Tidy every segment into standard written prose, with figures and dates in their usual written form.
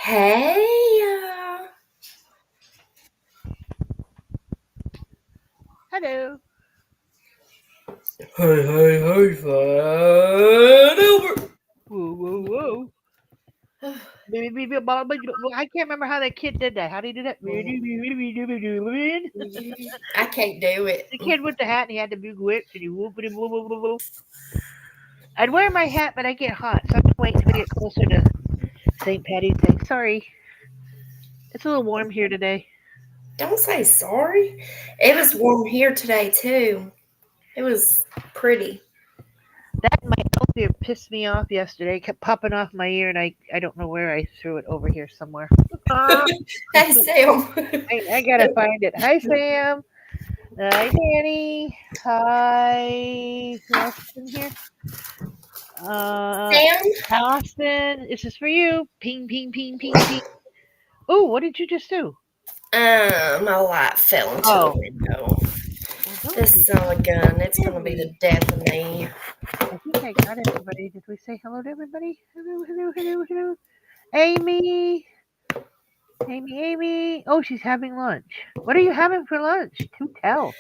Hey, Hello. hey, fun Albert. Whoa, whoa, whoa. I can't remember how that kid did that. How did he do that? I can't do it. The kid with the hat and he had the big whips and he whooped it. Whoop, whoop, whoop, whoop. I'd wear my hat, but I get hot, so I'm waiting to get closer to St. Patty's Day. Sorry, it's a little warm here today. Don't say sorry. It was warm here today too. It was pretty. That my elf ear pissed me off yesterday. It kept popping off my ear, and I don't know where I threw it over here somewhere. Ah, Hey Sam. I gotta find it. Hi Sam. Hi Danny. Hi. Who else is in here? Uh, Sam. Austin. This is for you. Ping, ping, ping, ping, ping. Oh, what did you just do? My light fell into the Oh, window. well, don't This be son of a gun. It's gonna be the silly. death of me. I think I got everybody. Did we say hello to everybody? Hello, hello, hello, hello. Amy. Amy. Oh, she's having lunch. What are you having for lunch? Do tell.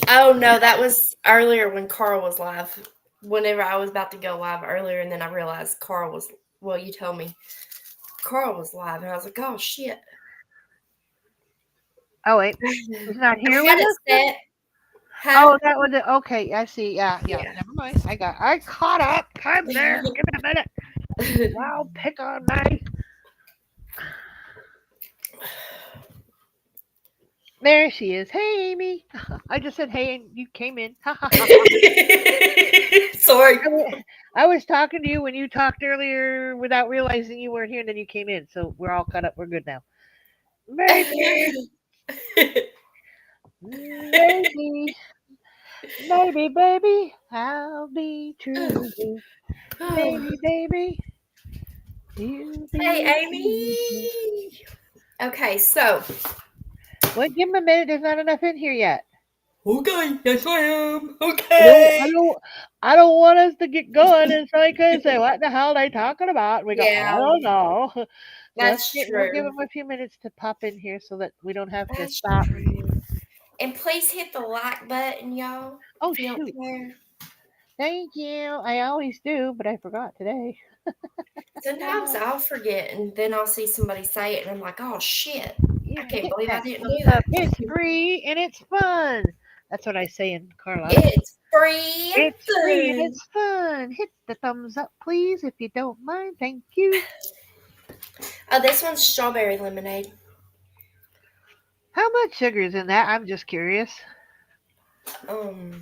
Oh no, that was earlier when Carl was live. Whenever I was about to go live earlier, and then I realized Carl was. Well, you told me Carl was live, and I was like, "Oh shit!" Oh, wait. She's not I here with had it us then? set. Huh? Oh, that was it. Okay, I see. Yeah, yeah. Yeah. Never mind. I caught up. I'm there. Give me a minute. Wow, pick on me. There she is. Hey, Amy. I just said hey, and you came in. Ha ha ha. Sorry. I was talking to you when you talked earlier without realizing you weren't here, and then you came in. So we're all caught up. We're good now. Maybe, maybe, maybe, baby, I'll be true. Maybe, baby, you'll Hey, be true. Amy. Okay, so. Well, give him a minute. There's not enough in here yet. Okay, yes I am. I don't, I Okay. don't, I don't want us to get going and somebody could say, "What the hell are they talking about?" And we go, "I Yeah, don't know." So that's we'll give true. them a few minutes to pop in here so that we don't have to That's stop. true. And please hit the like button, y'all, Oh if you don't shoot! care. Thank you. I always do, but I forgot today. Sometimes I'll forget and then I'll see somebody say it and I'm like, oh shit. I Yeah, can't hit believe I that didn't do thumbs that. up. It's free and it's fun. That's what I say in car lots. It's free and It's free and fun. it's fun. Hit the thumbs up, please, if you don't mind. Thank you. Oh, this one's strawberry lemonade. How much sugar is in that? I'm just curious. Um,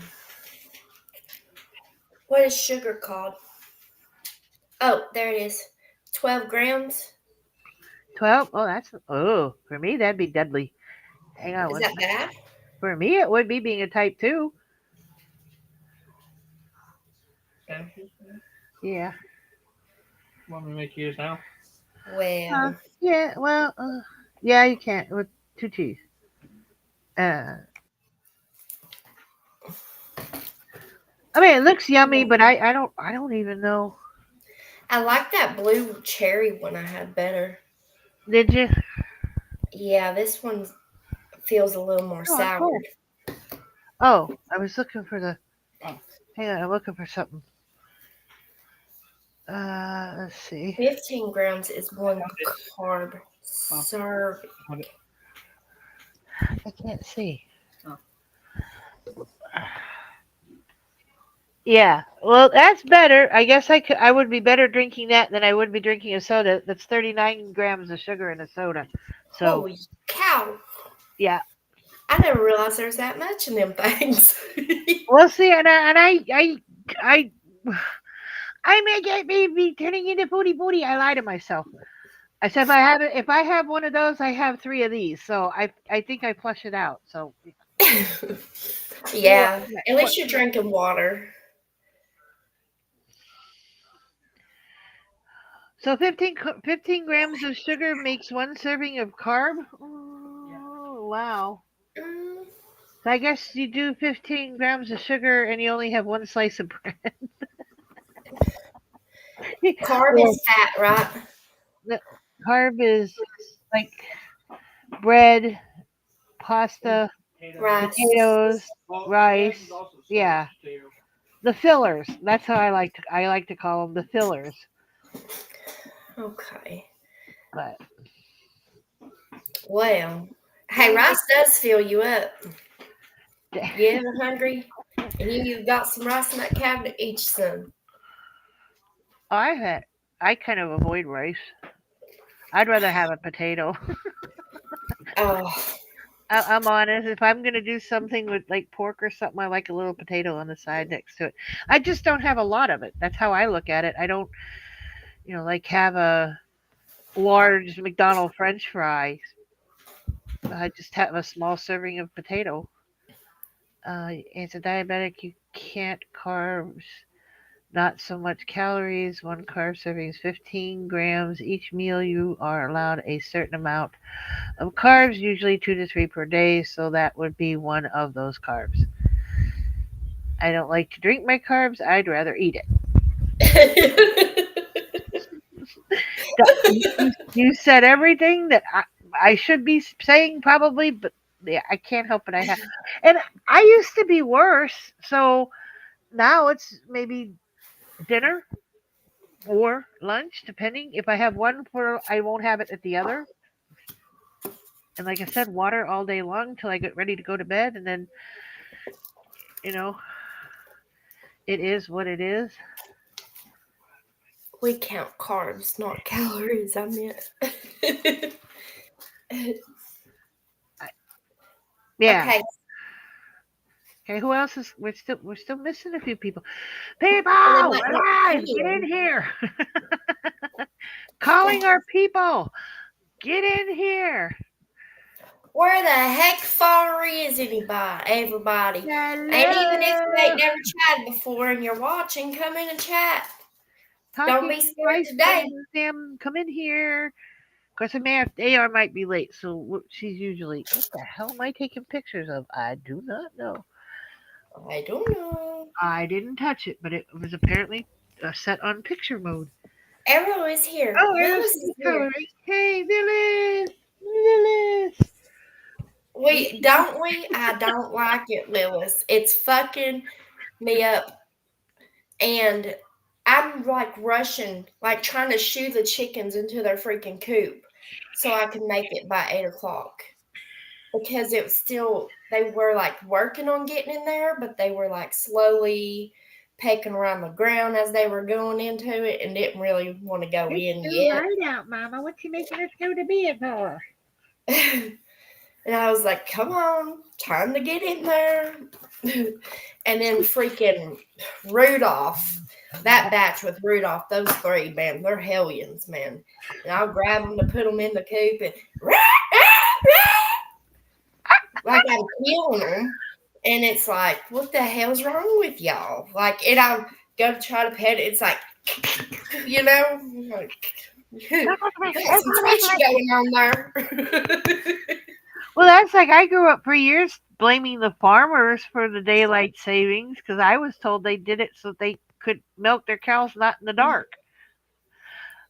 what is sugar called? Oh, there it is. 12 grams. 12? Oh, for me, that'd be deadly. Hang on Is one that second. bad? For me, it would be being a type 2. Yeah. Want me to make yours now? Well, Yeah, well, yeah, you can't with 2 cheese. Uh, I mean, it looks yummy, but I don't even know. I like that blue cherry one I had better. Did you? Yeah, this one feels a little more Oh, sour. cool. Oh, I was looking for the. Oh, Hang on, I'm looking for something. Let's see. 15 grams is I one found it. carb Oh, serve. found it. I can't see. Oh. Yeah, well, that's better. I guess I would be better drinking that than I would be drinking a soda. That's 39 grams of sugar in a soda. So, Holy cow. yeah. I never realized there's that much in them things. Well, see, I I may get be turning into booty. I lie to myself. I said if I have one of those, I have 3 of these. So I think I flush it out. So what Yeah, at what least you're drinking water. so 15 grams of sugar makes 1 serving of carb. Yeah. Oh, wow. Mm, So I guess you do 15 grams of sugar and you only have 1 slice of bread. carb Or is fat, right? carb is like bread, pasta, Rice. potatoes, Well, rice. eggs also Yeah, starch too. the fillers. That's how I like to call them the fillers. Okay. But Well, hey, well, rice does fill you up. You ever hungry and you got some rice in that cabinet? Eat some. I kind of avoid rice. I'd rather have a potato. Oh, I'm honest. If I'm gonna do something with like pork or something, I like a little potato on the side next to it. I just don't have a lot of it. That's how I look at it. I don't, like have a large McDonald French fry. I just have a small serving of potato. As a diabetic, you can't carbs. Not so much calories. One carb serving is 15 grams. Each meal you are allowed a certain amount of carbs, usually 2 to 3 per day. So that would be one of those carbs. I don't like to drink my carbs. I'd rather eat it. You said everything that I should be saying probably, but yeah, I can't help it. And I used to be worse. So now it's maybe dinner or lunch, depending. If I have one for, I won't have it at the other. And like I said, water all day long till I get ready to go to bed, and then you know it is what it is. we count carbs, not calories. I meant. I, yeah. Okay. Okay. Who else is? We're still missing a few people. People, Well, they we're might not be live. Get in in. here. Calling our people. Get in here. Where the heck far is anybody? Everybody. And even if you Hello. ain't never chatted before and you're watching, come in and chat. Don't Talking be scared life today. brings them. Come in here. Of course, AR might be late, so she's usually. What the hell am I taking pictures of? I do not know. I don't know. I didn't touch it, but it was apparently set on picture mode. Arrow is here. Oh, Arrow's Willis is here. coloring. Hey, Lilith! Lilith! Don't we? I don't like it, Willis. It's fucking me up. And I'm like rushing, like trying to shoo the chickens into their freaking coop so I can make it by 8 o'clock. Because it was still, they were like working on getting in there, but they were like slowly pecking around the ground as they were going into it and didn't really want to go It's in too yet. light out, Mama. What you making us go to bed for? And I was like, come on, time to get in there. And then freaking Rudolph, that batch with Rudolph, those three, man, they're hellions, man. And I'll grab them to put them in the coop and like I'm killing them. And it's like, what the hell's wrong with y'all? Like, and I'll go to try to pet it. It's like, like, you got some twitch going on there. Well, that's like I grew up for years blaming the farmers for the daylight savings because I was told they did it so they could milk their cows not in the dark.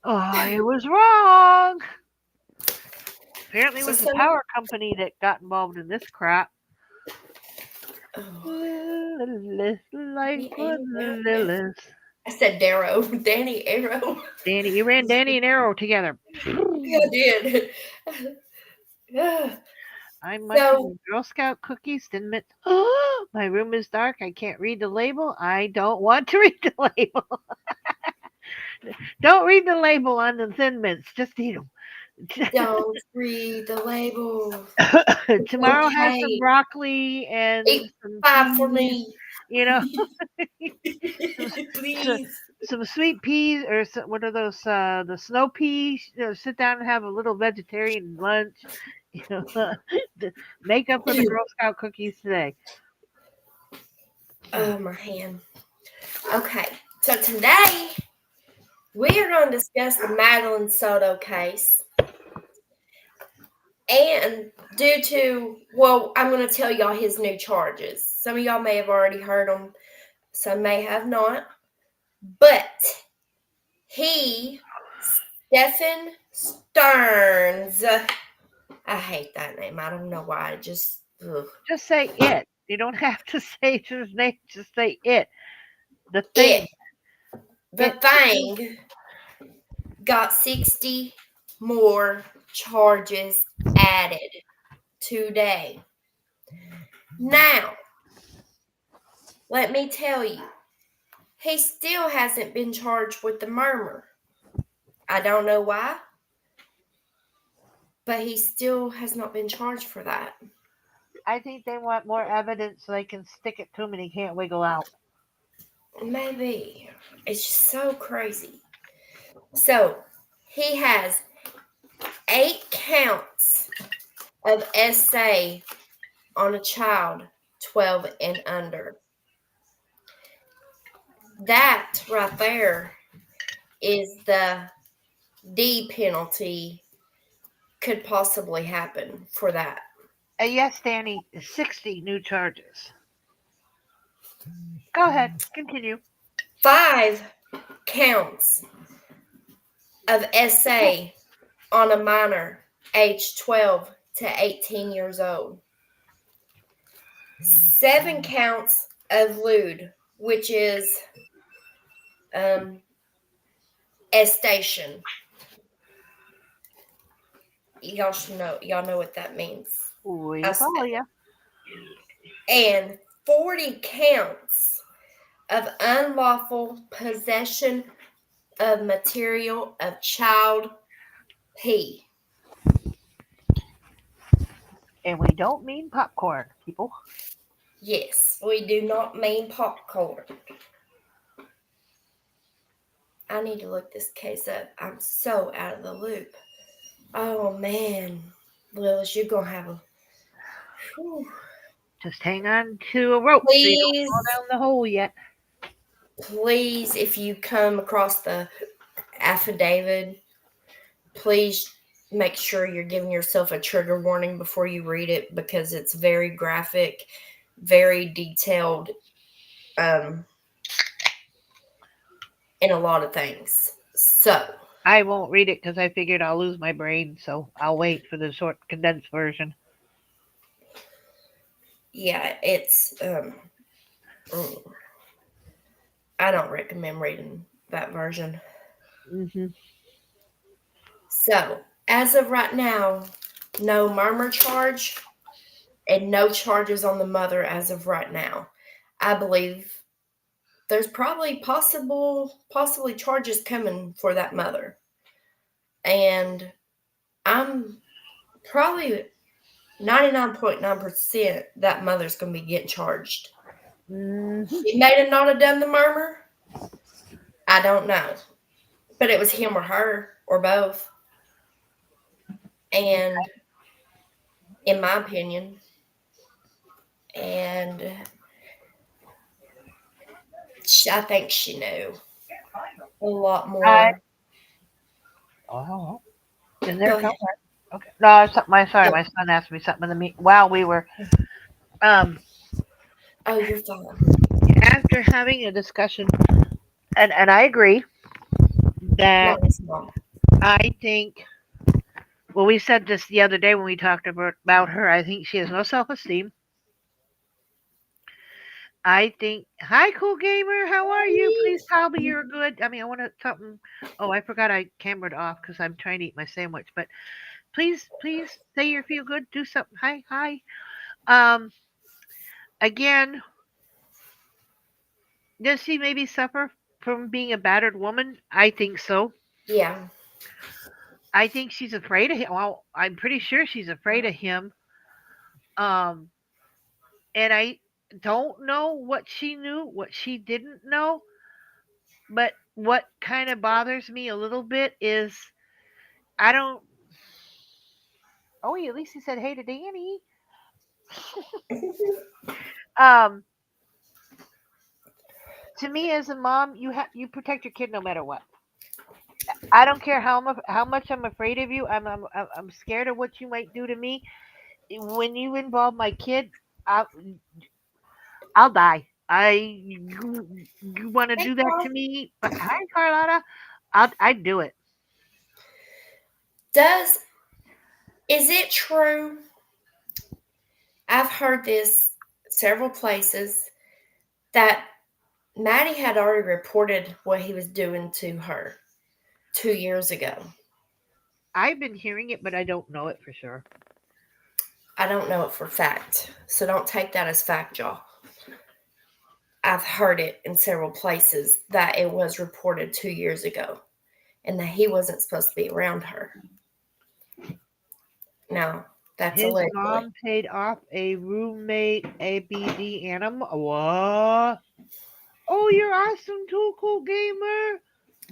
Oh, I was wrong. Apparently, it So was the some, power company that got involved in this crap. oh, Life for Lilith. I said Darrow, Danny Arrow. Danny, you ran Danny and Arrow together. I did. I'm So, munching Girl Scout cookies. Didn't admit. Oh, my room is dark. I can't read the label. I don't want to read the label. Don't read the label on the Thin Mints. Just eat them. don't read the label. Tomorrow has some Okay. broccoli and Eat some 5 for peas. me. You know, some, Please. some sweet peas or what are those? The snow peas. Sit down and have a little vegetarian lunch. You know, make up for the Girl Scout cookies today. Oh, my hand. Okay. So today we are going to discuss the Madeline Soto case. And due to, well, I'm going to tell y'all his new charges. Some of y'all may have already heard them, some may have not. But Stephen Stearns. I hate that name. I don't know why. I just ugh. Just say it. You don't have to say his name. Just say it. The It. thing. The It. thing got 60 more charges added today. Now, let me tell you, he still hasn't been charged with the murder. I don't know why, but he still has not been charged for that. I think they want more evidence so they can stick it to him and he can't wiggle out. Maybe. It's just so crazy. So, he has 8 counts of SA on a child 12 and under. That right there is the D penalty could possibly happen for that. And yes, Danny, 60 new charges. Go ahead. Continue. 5 counts of SA on a minor aged 12 to 18 years old. 7 counts of lewd, which is um, estation. Y'all should know. Y'all know what that means. We follow you. And 40 counts of unlawful possession of material of child P. And we don't mean popcorn, people. Yes, we do not mean popcorn. I need to look this case up. I'm so out of the loop. Oh man, Lilith, you're gonna have a. Whew. Just hang on to a rope so you don't fall Please, down the hole yet. please, if you come across the affidavit, please make sure you're giving yourself a trigger warning before you read it because it's very graphic, very detailed, um, in a lot of things. So, I won't read it because I figured I'll lose my brain, so I'll wait for the short, condensed version. yeah, it's mm, I don't recommend reading that version. Hmm. So, as of right now, no murmur charge and no charges on the mother as of right now. I believe there's probably possibly charges coming for that mother. And I'm probably 99.9% that mother's going to be getting charged. Hmm. She may have not have done the murmur. I don't know. But it was him or her or both. And in my opinion, and I think she knew a lot I. more. Oh, in there Go ahead. somewhere. Okay. No, my sorry. Oh, My son asked me something in the meet while we were um oh, you're fine. after having a discussion, and I agree that Not his mom. I think. Well, we said this the other day when we talked about her. I think she has no self esteem. I think, hi, cool gamer. How are you? Please tell me you're good. I mean, I want to something. Oh, I forgot I cameraed off because I'm trying to eat my sandwich. But please say you feel good. Do something. Hi. Um, again, does she maybe suffer from being a battered woman? I think so. Yeah. I think she's afraid of him. Well, I'm pretty sure she's afraid of him. Um, and I don't know what she knew, what she didn't know. But what kind of bothers me a little bit is I don't. Oh, at least he said hey to Danny. Um, to me as a mom, you protect your kid no matter what. I don't care how much I'm afraid of you. I'm scared of what you might do to me. When you involve my kid, I'll I'll die. You want to Hey, do that Carl. to me? But hi, Carlotta. I'd do it. Does is it true? I've heard this several places that Maddie had already reported what he was doing to her 2 years ago. I've been hearing it, but I don't know it for sure. I don't know it for fact, so don't take that as fact, y'all. I've heard it in several places that it was reported 2 years ago and that he wasn't supposed to be around her. Now, that's His allegedly. mom paid off a roommate ABD animal. What? Oh, you're awesome too, cool gamer.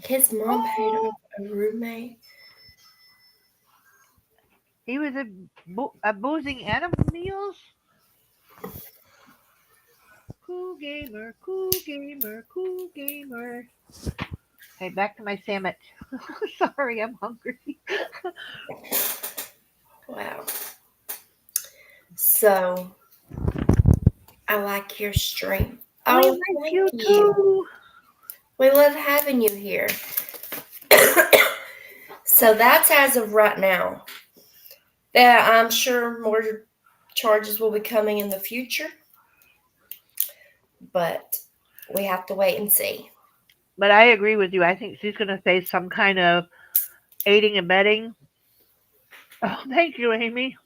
His mom paid Oh, off a roommate. he was abusing animal meals. Cool gamer, cool gamer, cool gamer. Okay, back to my sandwich. Sorry, I'm hungry. Wow. So, I like your stream. We Oh, like thank you you. too. We love having you here. So, that's as of right now. Yeah, I'm sure more charges will be coming in the future, but we have to wait and see. But I agree with you. I think she's going to face some kind of aiding and abetting. Oh, thank you, Amy.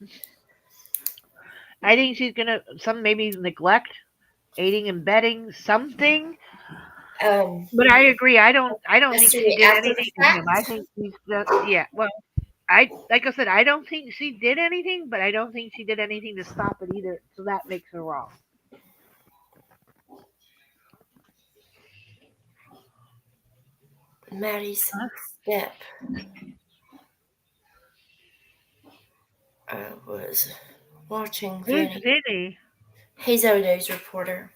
I think she's going to some maybe neglect, aiding and abetting something. Um, But I agree. I don't think she Necessarily did after the anything to him. I fact. think she's just yeah. Well, I like I said, I don't think she did anything, but I don't think she did anything to stop it either. So that makes her wrong. Maddie's Huh? step was watching Who's Vinny. Vinny? He's a news reporter.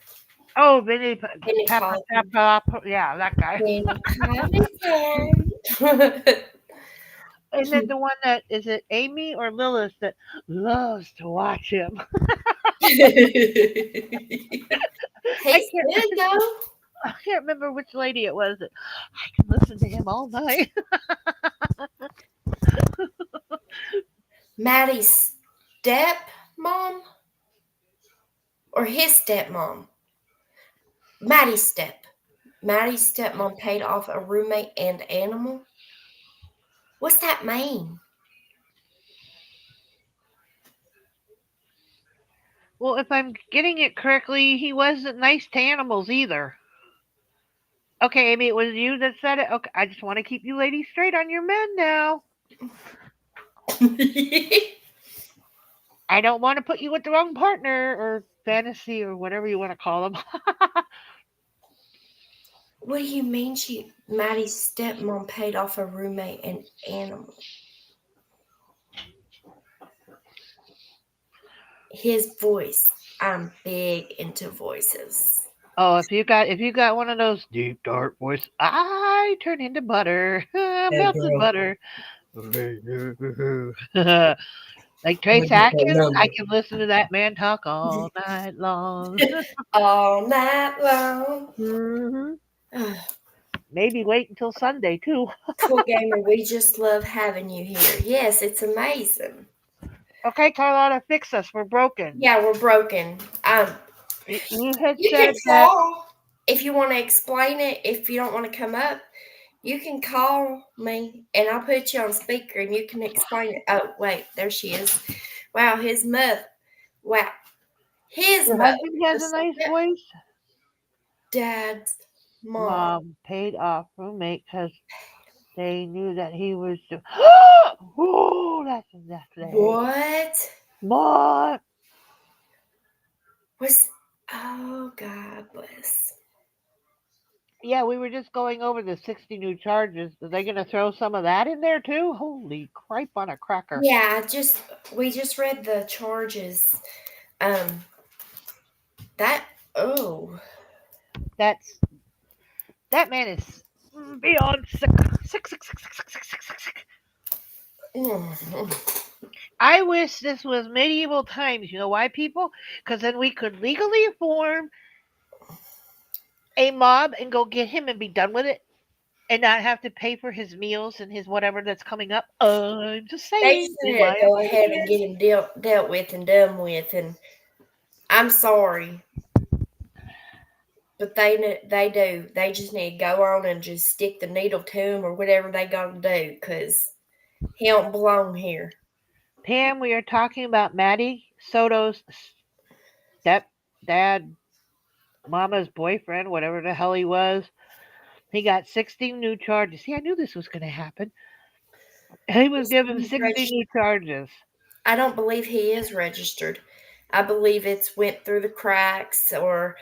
Oh, Vinny Vinny Pepper Collins. Pepper. Yeah, that guy. Vinny Collins. And then the one that is it Amy or Lilith that loves to watch him. I He's can't good though. I can't remember which lady it was that I can listen to him all night. Maddie's stepmom or his stepmom. Maddie's step. Maddie's stepmom paid off a roommate and animal. What's that mean? Well, if I'm getting it correctly, he wasn't nice to animals either. Okay, Amy, it was you that said it. Okay, I just want to keep you ladies straight on your men now. I don't want to put you with the wrong partner or fantasy or whatever you want to call them. What do you mean Maddie's stepmom paid off a roommate and animal? His voice. I'm big into voices. Oh, if you got one of those deep dark voices, I turn into butter, Yeah, melted girl. butter. Like Trace Atkins, I can listen to that man talk all night long. All night long. hmm Ugh, Maybe wait until Sunday too. cool gamer, we just love having you here. Yes, it's amazing. Okay, Carlotta, fix us. We're broken. Yeah, we're broken. You had You can said that. call if you want to explain it. If you don't want to come up, you can call me and I'll put you on speaker and you can explain it. Oh, wait, there she is. Wow, his mother. Wow, his Your mother. husband has The a nice voice. dad's mom. Mom paid off roommate because they knew that he was. Oh, that's exactly. What Mom. was? Oh, God bless. Yeah, we were just going over the 60 new charges. Are they going to throw some of that in there too? Holy cripe on a cracker. Yeah, we just read the charges. Um, that oh, That's that man is beyond sick. Sick, sick, sick, sick, sick, sick, sick, sick, sick. mm, I wish this was medieval times. You know why, people? Because then we could legally form a mob and go get him and be done with it and not have to pay for his meals and his whatever that's coming up. I'm just They saying, just in need my to go ahead and opinion. get him dealt with and done with. And I'm sorry, but they do. They just need to go on and just stick the needle to him or whatever they got to do, because he don't belong here. Pam, we are talking about Maddie Soto's stepdad, mama's boyfriend, whatever the hell he was. He got 16 new charges. See, I knew this was going to happen. He was given He's 60 registered. new charges. I don't believe he is registered. I believe it's went through the cracks, or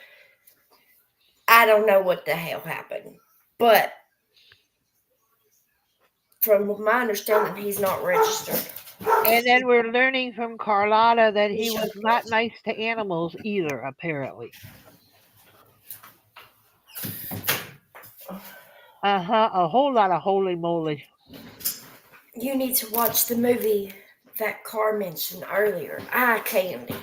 I don't know what the hell happened. But from my understanding, he's not registered. And then we're learning from Carlotta that he He's was not nice to animals either, apparently. A whole lot of holy moly. You need to watch the movie that Carr mentioned earlier, Eye Candy.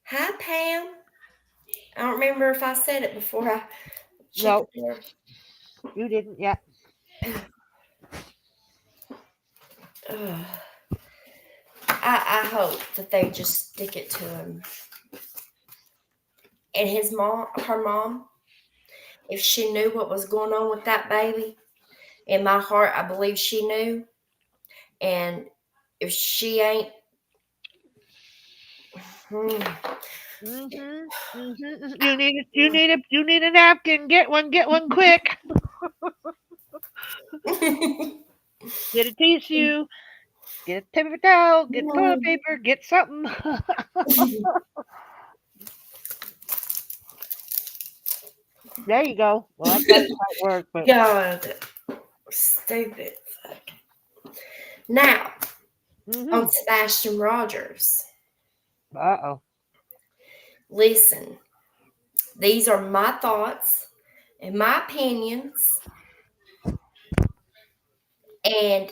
Hi, Pam. I don't remember if I said it before I shut the No, door. you didn't yet. Ugh. I hope that they just stick it to him. And his mom, her mom, if she knew what was going on with that baby, in my heart, I believe she knew. And if she ain't, hmm. You need a napkin. Get one quick. Get a tissue. Get a paper towel. Get toilet paper. Get something. There you go. Well, that doesn't quite work, but God, stupid fuck. Now, mm-hmm. on Sebastian Rogers, Uh-oh. listen, these are my thoughts and my opinions, and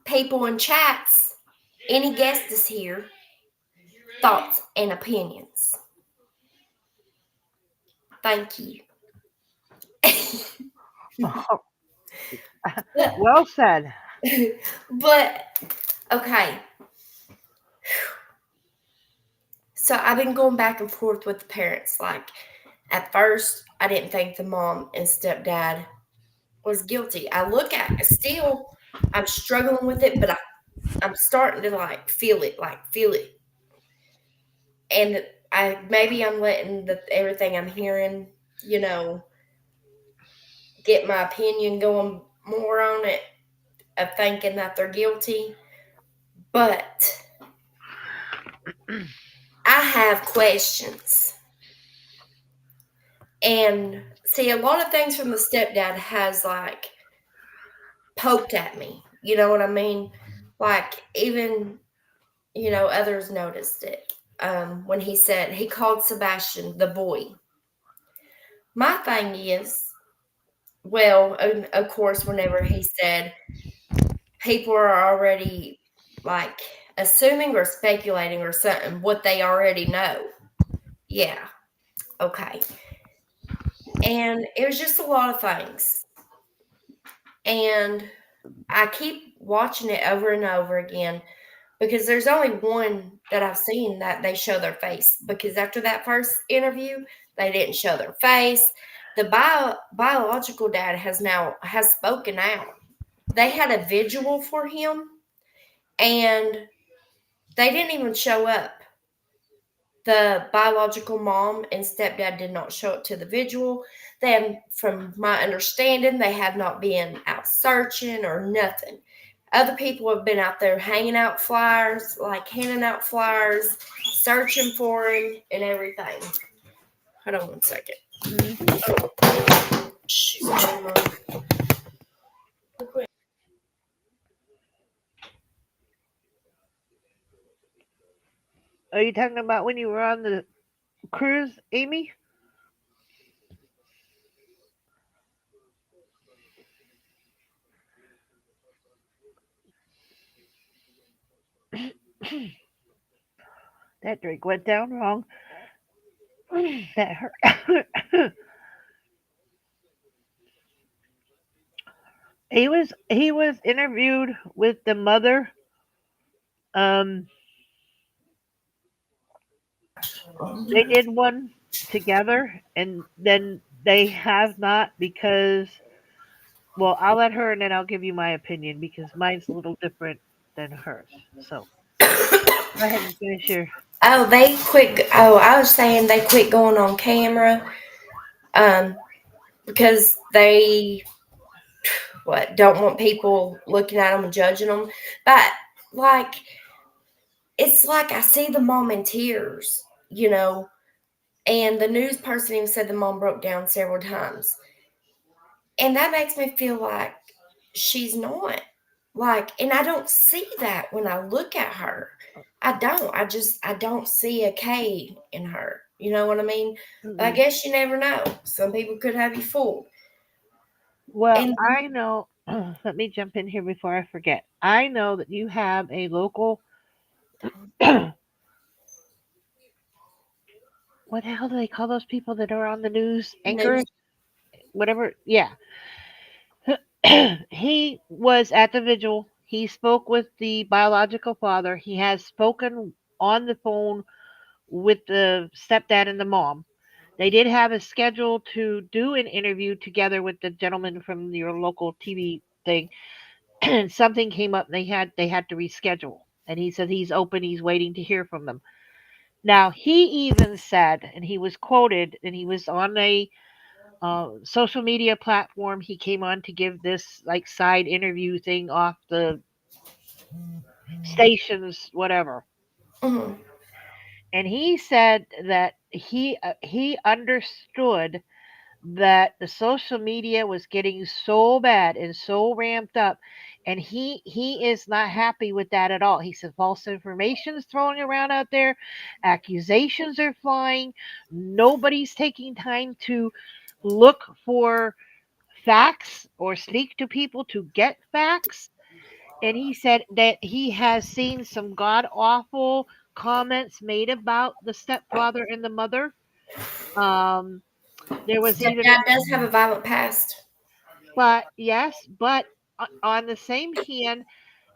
people in chats, any guest is here, thoughts and opinions. Thank you. but, Well said. but okay, so I've been going back and forth with the parents. Like, at first, I didn't think the mom and stepdad was guilty. I look at it still, I'm struggling with it, but I'm starting to like feel it. And I maybe I'm letting everything I'm hearing, you know, get my opinion going more on it, of thinking that they're guilty. But I have questions. And see, a lot of things from the stepdad has like poked at me. You know what I mean? Like, even, others noticed it. When he said he called Sebastian the boy. My thing is, well, of course, whenever he said, people are already like assuming or speculating or something what they already know. Yeah, okay. And it was just a lot of things. And I keep watching it over and over again, because there's only one that I've seen that they show their face. Because after that first interview, they didn't show their face. The biological dad has spoken out. They had a vigil for him, and they didn't even show up. The biological mom and stepdad did not show up to the vigil. They have, from my understanding, they have not been out searching or nothing. Other people have been out there hanging out flyers, like handing out flyers, searching for him and everything. Hold on one second. Mm-hmm. Oh, shoot. Are you talking about when you were on the cruise, Amy? That drink went down wrong. That hurt. He was interviewed with the mother. Um, they did one together, and then they have not because, well, I'll let her, and then I'll give you my opinion because mine's a little different than hers. So go ahead and finish your. Oh, they quit. Oh, I was saying they quit going on camera, um, because they don't want people looking at them and judging them. But like, it's like I see the mom in tears, and the news person even said the mom broke down several times, and that makes me feel like she's not and I don't see that when I look at her. I don't see a K in her. You know what I mean? But I Mm-mm. guess you never know. Some people could have you fooled. Well, And I know. Let me jump in here before I forget. I know that you have a local. What the hell do they call those people that are on the news news. anchors? Whatever. Yeah. He was at the vigil. He spoke with the biological father. He has spoken on the phone with the stepdad and the mom. They did have a schedule to do an interview together with the gentleman from your local TV thing, and something came up. And they had to reschedule. And he said he's open. He's waiting to hear from them. Now he even said, and he was quoted, and he was on a social media platform. He came on to give this like side interview thing off the stations, whatever. Hmm. And he said that he understood that the social media was getting so bad and so ramped up, and he is not happy with that at all. He said false information is throwing around out there, accusations are flying, nobody's taking time to look for facts or speak to people to get facts. And he said that he has seen some god awful comments made about the stepfather and the mother. Um, there was even Stepdad does have a violent past. But yes, but on the same hand,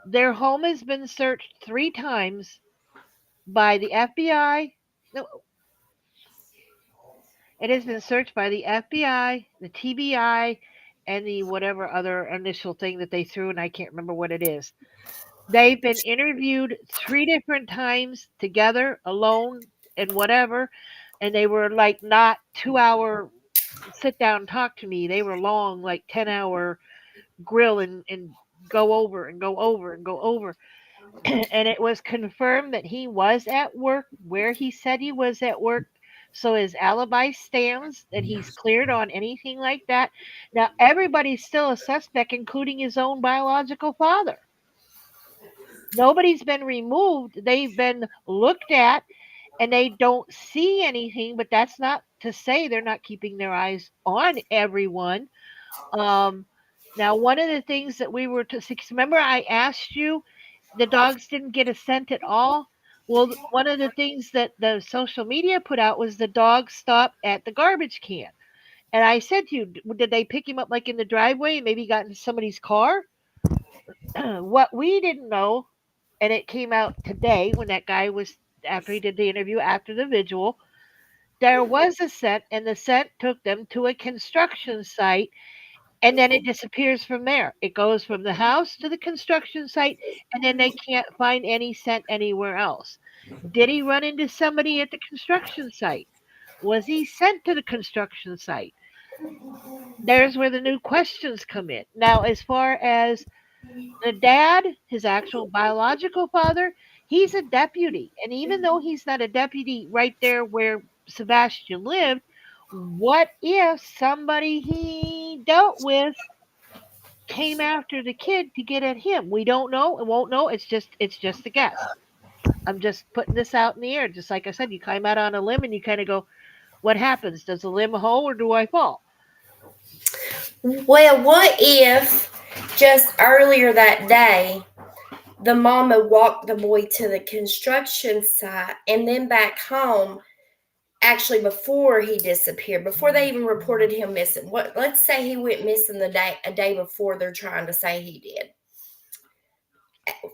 their home has been searched 3 times by the FBI. No, it has been searched by the FBI, the TBI, and the whatever other initial thing that they threw, and I can't remember what it is. They've been interviewed 3 different times together, alone, and whatever, and they were like not 2 hour sit down talk to me. They were long, like 10 hour grill and go over and go over and go over. And it was confirmed that he was at work where he said he was at work. So his alibi stands, that he's cleared on anything like that. Now, everybody's still a suspect, including his own biological father. Nobody's been removed. They've been looked at and they don't see anything, but that's not to say they're not keeping their eyes on everyone. Um, Now, one of the things that we were to remember, I asked you, the dogs didn't get a scent at all. Well, one of the things that the social media put out was the dog stopped at the garbage can. And I said to you, did they pick him up like in the driveway and maybe got into somebody's car? What we didn't know, and it came out today when that guy was, after he did the interview after the vigil, there was a scent, and the scent took them to a construction site, and then it disappears from there. It goes from the house to the construction site, and then they can't find any scent anywhere else. Did he run into somebody at the construction site? Was he sent to the construction site? There's where the new questions come in. Now, as far as the dad, his actual biological father, he's a deputy. And even though he's not a deputy right there where Sebastian lived, what if somebody he dealt with came after the kid to get at him? We don't know and won't know. It's just a guess. I'm just putting this out in the air. Just like I said, you climb out on a limb and you kind of go, what happens? Does the limb hold or do I fall? Well, what if just earlier that day the mama walked the boy to the construction site and then back home actually before he disappeared, before they even reported him missing. What? Let's say he went missing the day a day before they're trying to say he did.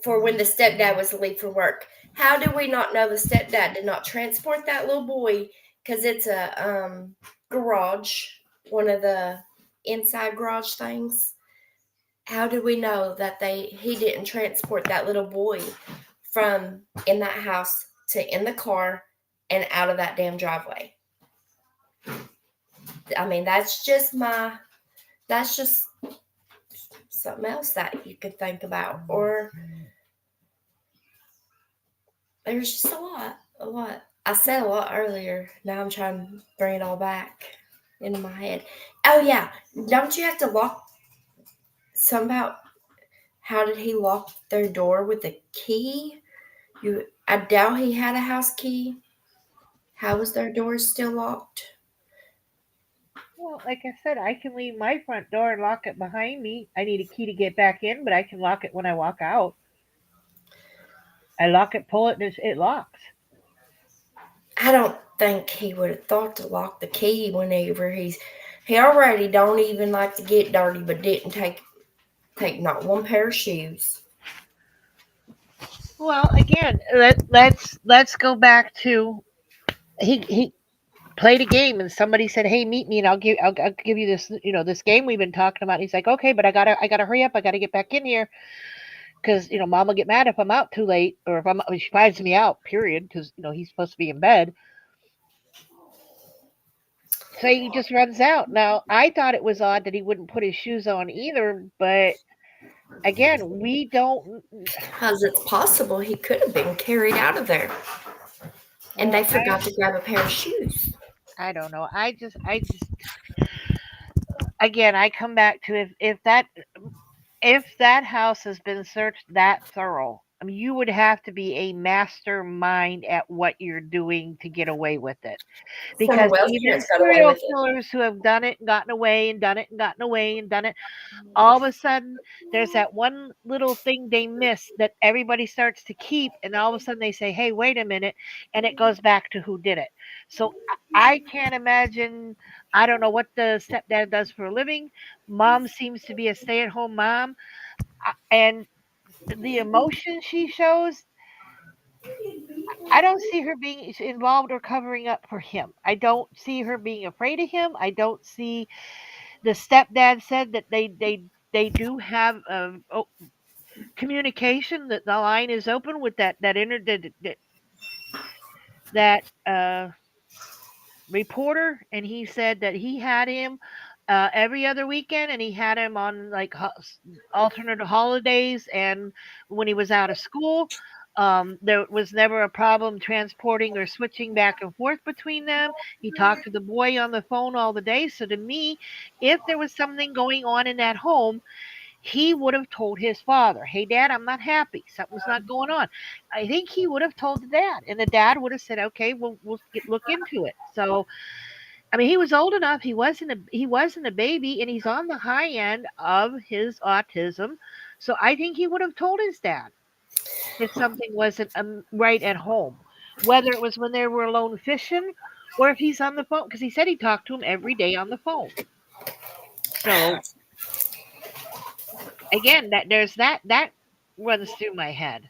For when the stepdad was to leave for work. How do we not know the stepdad did not transport that little boy? Because it's a garage, one of the inside garage things. How do we know that he didn't transport that little boy from in that house to in the car and out of that damn driveway? I mean, that's just something else that you could think about. Or there's just a lot, a lot. I said a lot earlier. Now I'm trying to bring it all back into my head. Oh yeah, don't you have to lock some about how did he lock their door with a key? I doubt he had a house key. How was their doors still locked? Well, like I said, I can leave my front door and lock it behind me. I need a key to get back in, but I can lock it when I walk out. I lock it, pull it, and it locks. I don't think he would have thought to lock the key whenever he already don't even like to get dirty, but didn't take not one pair of shoes. Well, again, let's go back to he played a game and somebody said, "Hey, meet me and I'll give you this this game we've been talking about." And he's like, "Okay, but I gotta hurry up. I gotta get back in here because Mom will get mad if I'm out too late or if she finds me out. Period. Because he's supposed to be in bed." So he just runs out. Now I thought it was odd that he wouldn't put his shoes on either, but again, we don't. Because it's possible he could have been carried out of there and Well, they forgot to grab a pair of shoes. I don't know. I just again I come back to if that house has been searched that thorough, I mean, you would have to be a mastermind at what you're doing to get away with it. Some Because Welsh even parents got away serial with it. killers who have done it and gotten away and done it and gotten away and done it, all of a sudden there's that one little thing they miss that everybody starts to keep, and all of a sudden they say, "Hey, wait a minute," and it goes back to who did it. So I can't imagine. I don't know what the stepdad does for a living. Mom seems to be a stay-at-home mom, and the emotion she shows, I don't see her being involved or covering up for him. I don't see her being afraid of him. I don't see the stepdad said that they do have communication, that the line is open with that reporter, and he said that he had him every other weekend, and he had him on like alternate holidays, and when he was out of school, there was never a problem transporting or switching back and forth between them. He talked to the boy on the phone all the day. So to me, if there was something going on in that home, he would have told his father, "Hey, Dad, I'm not happy. Something's not going on." I think he would have told the dad, and the dad would have said, "Okay, we'll look into it." So, I mean, he was old enough. He wasn't a baby, and he's on the high end of his autism. So I think he would have told his dad if something wasn't right at home, whether it was when they were alone fishing or if he's on the phone, because he said he talked to him every day on the phone. So again, that runs through my head.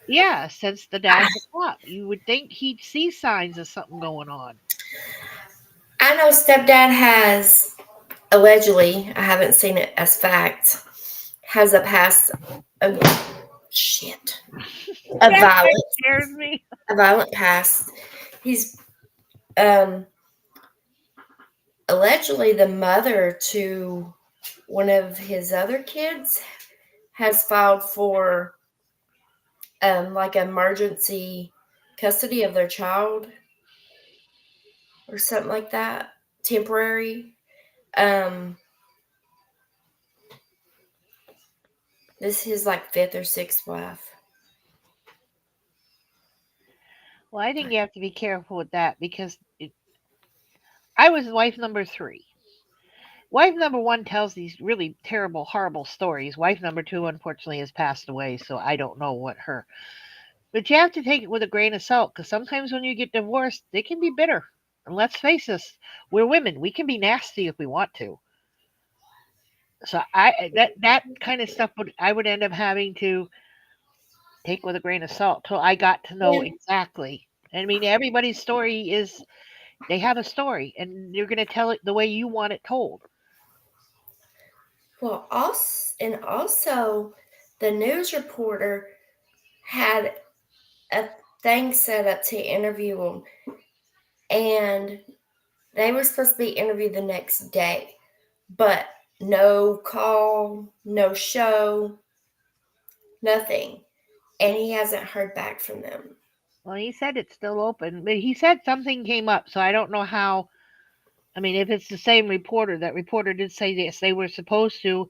Yeah, since the dad's a cop, you would think he'd see signs of something going on. I know stepdad has allegedly, I haven't seen it as fact, has a past of shit. A That violent scares me. a violent past. He's um allegedly the mother to one of his other kids has filed for like emergency custody of their child or something like that. Temporary. Um this is his like fifth or sixth wife. Well, I think you have to be careful with that because I was wife number three. Wife number one tells these really terrible, horrible stories. Wife number two, unfortunately, has passed away, so I don't know what her But you have to take it with a grain of salt because sometimes when you get divorced, they can be bitter. And let's face this, we're women. We can be nasty if we want to. So that kind of stuff would I would end up having to take with a grain of salt till I got to know Yeah. exactly. I mean, everybody's story is they have a story, and you're going to tell it the way you want it told. Well, also, the news reporter had a thing set up to interview him, and they were supposed to be interviewed the next day, but no call, no show, nothing, and he hasn't heard back from them. Well, he said it's still open, but he said something came up, so I don't know how. I mean, if it's the same reporter, that reporter did say yes, they were supposed to,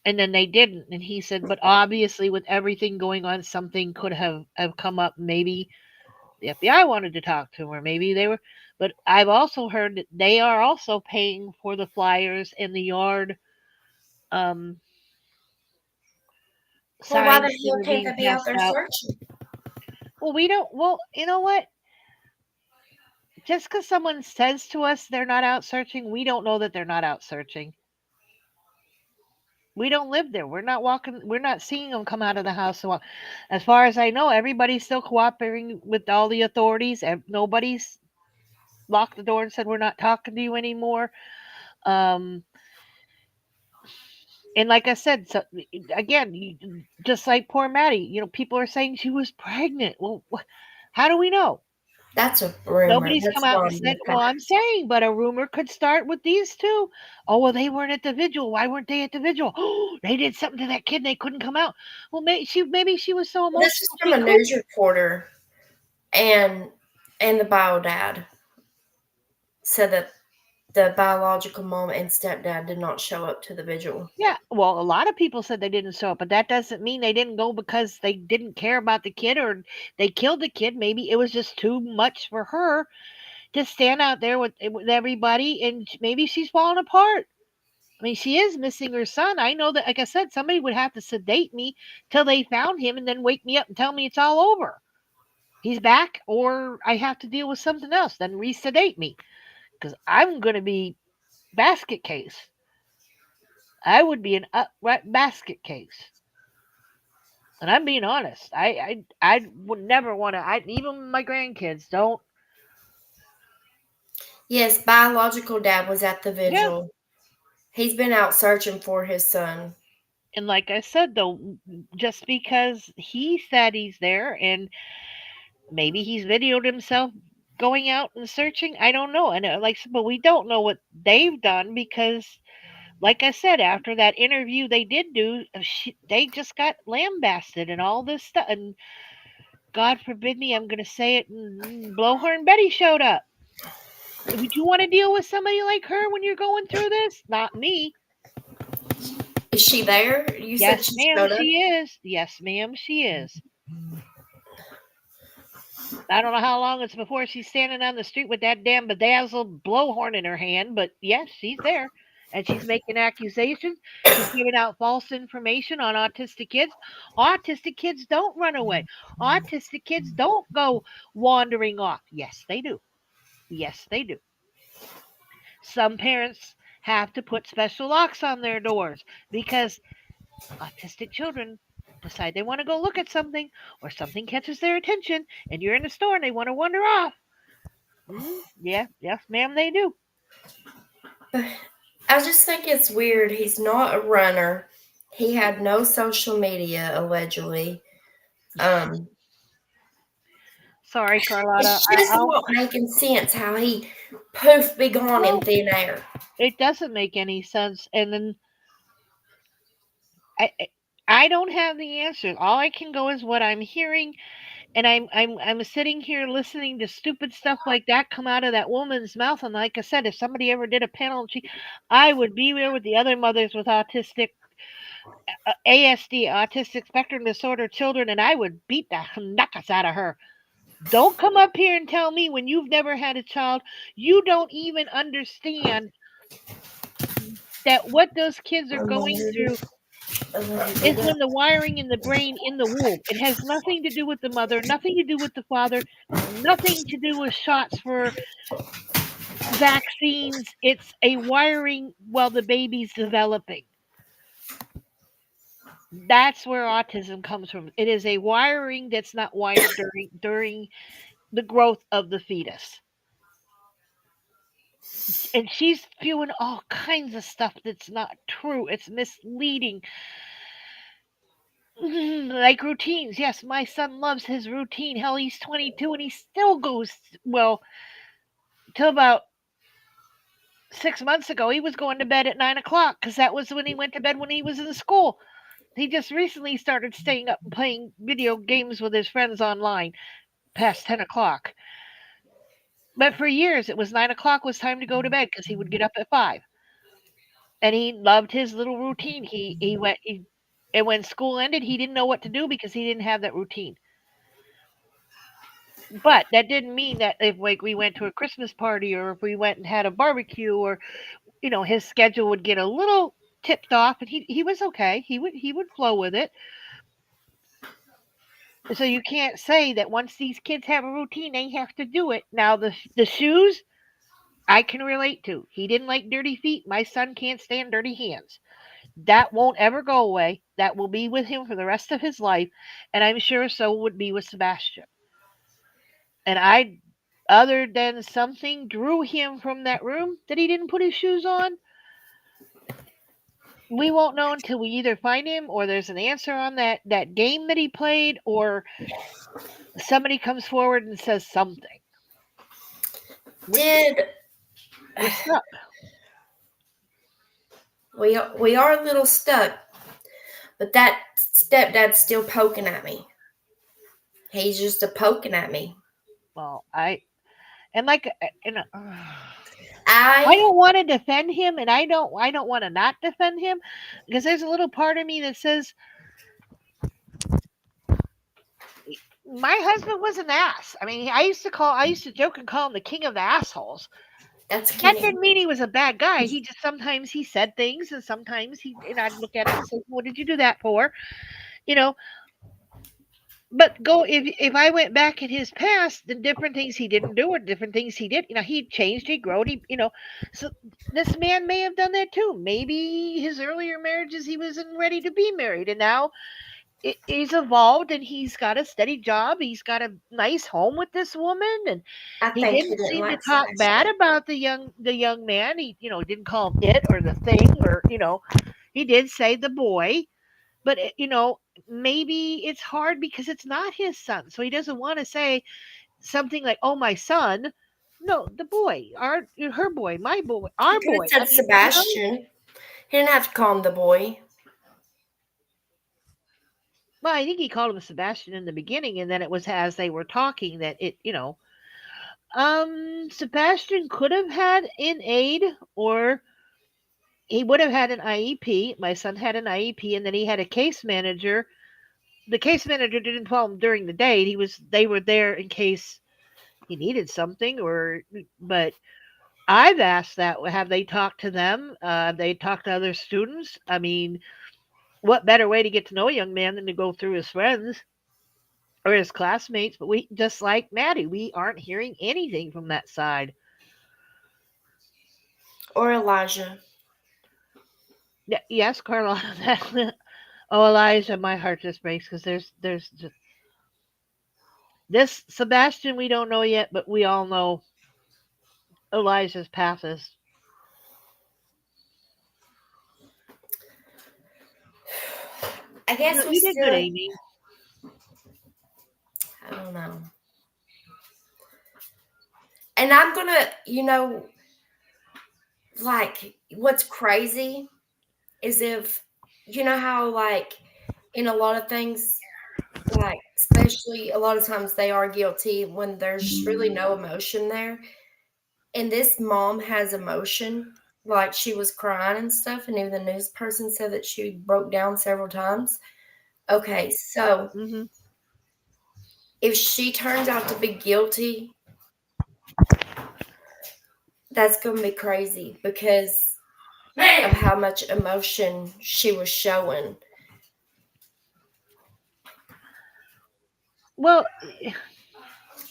and then they didn't. And he said, but obviously, with everything going on, something could have come up. Maybe the FBI wanted to talk to him, or maybe they were. But I've also heard that they are also paying for the flyers and the yard um, Well, why the signs that hell are can't being they be out passed there out. searching? Well, we don't. Well, you know what? Just because someone says to us they're not out searching, we don't know that they're not out searching. We don't live there. We're not walking. We're not seeing them come out of the house. So, as far as I know, everybody's still cooperating with all the authorities. Nobody's locked the door and said we're not talking to you anymore. Um, and like I said, so again, just like poor Maddie, people are saying she was pregnant. Well, how do we know? That's a rumor. Nobody's come That's out why and I'm said, well, looking. I'm saying, but a rumor could start with these two. Oh, well, they weren't at the vigil. Why weren't they at the vigil? Oh, they did something to that kid and they couldn't come out. Well, maybe she was so This is emotional from she a couldn't. news reporter, and the bio dad said that the biological mom and stepdad did not show up to the vigil. Yeah, well, a lot of people said they didn't show up, but that doesn't mean they didn't go because they didn't care about the kid or they killed the kid. Maybe it was just too much for her to stand out there with everybody, and maybe she's falling apart. I mean, she is missing her son. I know that, like I said, somebody would have to sedate me till they found him and then wake me up and tell me it's all over. He's back, or I have to deal with something else, then re sedate me because I'm going to be basket case. I would be an upright basket case. And I'm being honest. I would never want to. Even my grandkids don't. Yes, biological dad was at the Yeah. vigil. He's been out searching for his son. And like I said, though, just because he said he's there and maybe he's videoed himself going out and searching. I don't know. And but we don't know what they've done because, like I said, after that interview they did do, they just got lambasted and all this stuff. And God forbid me, I'm going to say it. Blowhorn Betty showed up. Would you want to deal with somebody like her when you're going through this? Not me. Is she there? You said Yes, she ma'am, showed up. she is. Yes, ma'am, she is. I don't know how long it's before she's standing on the street with that damn bedazzled blowhorn in her hand, but yes, she's there. And she's making accusations. She's giving out false information on autistic kids. Autistic kids don't run away. Autistic kids don't go wandering off. Yes, they do. Yes, they do. Some parents have to put special locks on their doors because autistic children decide they want to go look at something or something catches their attention and you're in the store and they want to wander off. Yeah, yes, ma'am, they do. But I just think it's weird. He's not a runner. He had no social media allegedly. Um, Sorry, Carlotta. it's just not making sense how he poof be gone in No, thin air. it doesn't make any sense. And then I don't have the answer. All I can go is what I'm hearing, and I'm sitting here listening to stupid stuff like that come out of that woman's mouth. And like I said, if somebody ever did a panel, I would be there with the other mothers with ASD, autistic spectrum disorder children, and I would beat the knuckles out of her. Don't come up here and tell me when you've never had a child, you don't even understand that what those kids are going through I love you, is Buddha. when the wiring in the brain in the womb. It has nothing to do with the mother, nothing to do with the father, nothing to do with shots for vaccines. It's a wiring while the baby's developing. That's where autism comes from. It is a wiring that's not wired during the growth of the fetus. And she's spewing all kinds of stuff that's not true. It's misleading. Like routines. Yes, my son loves his routine. Hell, he's 22 and he still goes, well, till about 6 months ago, he was going to bed at 9 o'clock because that was when he went to bed when he was in school. He just recently started staying up and playing video games with his friends online past 10 o'clock. But for years, it was 9 o'clock was time to go to bed because he would get up at 5. And he loved his little routine. And when school ended, he didn't know what to do because he didn't have that routine. But that didn't mean that if like we went to a Christmas party or if we went and had a barbecue or his schedule would get a little tipped off, and he was okay. He would flow with it. So you can't say that once these kids have a routine, they have to do it. Now the shoes I can relate to. He didn't like dirty feet. My son can't stand dirty hands. That won't ever go away. That will be with him for the rest of his life, and I'm sure so would be with Sebastian. And I, other than something drew him from that room that he didn't put his shoes on, we won't know until we either find him or there's an answer on that game that he played or somebody comes forward and says something. We're, Did we're stuck. we are a little stuck, but that stepdad's still poking at me. He's just a poking at me. Well, and like and I I don't want to defend him, and I don't want to not defend him because there's a little part of me that says my husband was an ass. I mean, I used to joke and call him the king of the assholes. that's That Kenny. didn't mean he was a bad guy. He just sometimes he said things, and sometimes and I'd look at him and say, "What did you do that for?" You know. But go if I went back in his past, the different things he didn't do or different things he did, he changed, he growed, so this man may have done that too. Maybe his earlier marriages he wasn't ready to be married, and now he's evolved and he's got a steady job. He's got a nice home with this woman, and I he think he didn't didn't seem to like talk bad Sebastian. about the young man. He didn't call him it or the thing or he did say the boy, but maybe it's hard because it's not his son, so he doesn't want to say something like, "Oh, my son." No, the boy, her boy, my boy, He our could have boy. I said mean, Sebastian. He didn't have to call him the boy. well, I think he called him Sebastian in the beginning, and then it was as they were talking that Sebastian could have had an aide, or he would have had an IEP. My son had an IEP, and then he had a case manager. The case manager didn't call him during the day. They were there in case he needed something, but I've asked that. Have they talked to them? Have they talked to other students? I mean, what better way to get to know a young man than to go through his friends or his classmates? But we, just like Maddie, we aren't hearing anything from that side. Or Elijah. Yes, Carla. Oh, Elijah, my heart just breaks because there's just, this Sebastian we don't know yet, but we all know Elijah's path is. I guess we You did good, still, Amy. I don't know. And I'm gonna, like, what's crazy is if, how, like, in a lot of things, like, especially a lot of times they are guilty when there's really no emotion there. And this mom has emotion. Like, she was crying and stuff, and even the news person said that she broke down several times. Okay, so Hmm. if she turns out to be guilty, that's going to be crazy because of how much emotion she was showing. Well,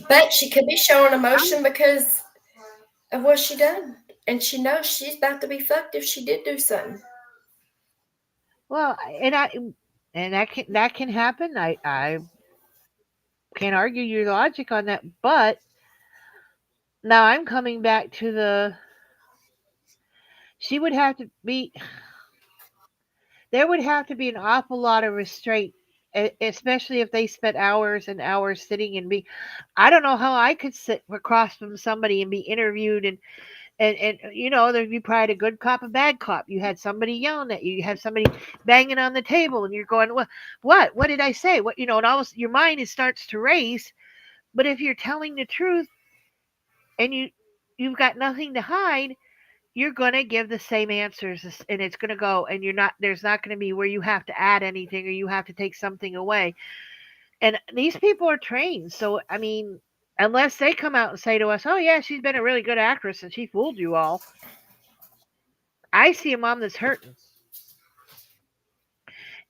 But she could be showing I'm emotion because of what she done. And she knows she's about to be fucked if she did do something. well, and that can happen. I can't argue your logic on that, but now I'm coming back to the she would have to be there would have to be an awful lot of restraint, especially if they spent hours and hours sitting and be. I don't know how I could sit across from somebody and be interviewed and there'd be probably a good cop, a bad cop. You had somebody yelling at you. You had somebody banging on the table, and you're going, what did I say? What and all your mind starts to race. But if you're telling the truth and you've got nothing to hide, you're going to give the same answers and it's going to go and there's not going to be where you have to add anything or you have to take something away. And these people are trained. So I mean, unless they come out and say to us, "Oh yeah, she's been a really good actress and she fooled you all." I see a mom that's hurting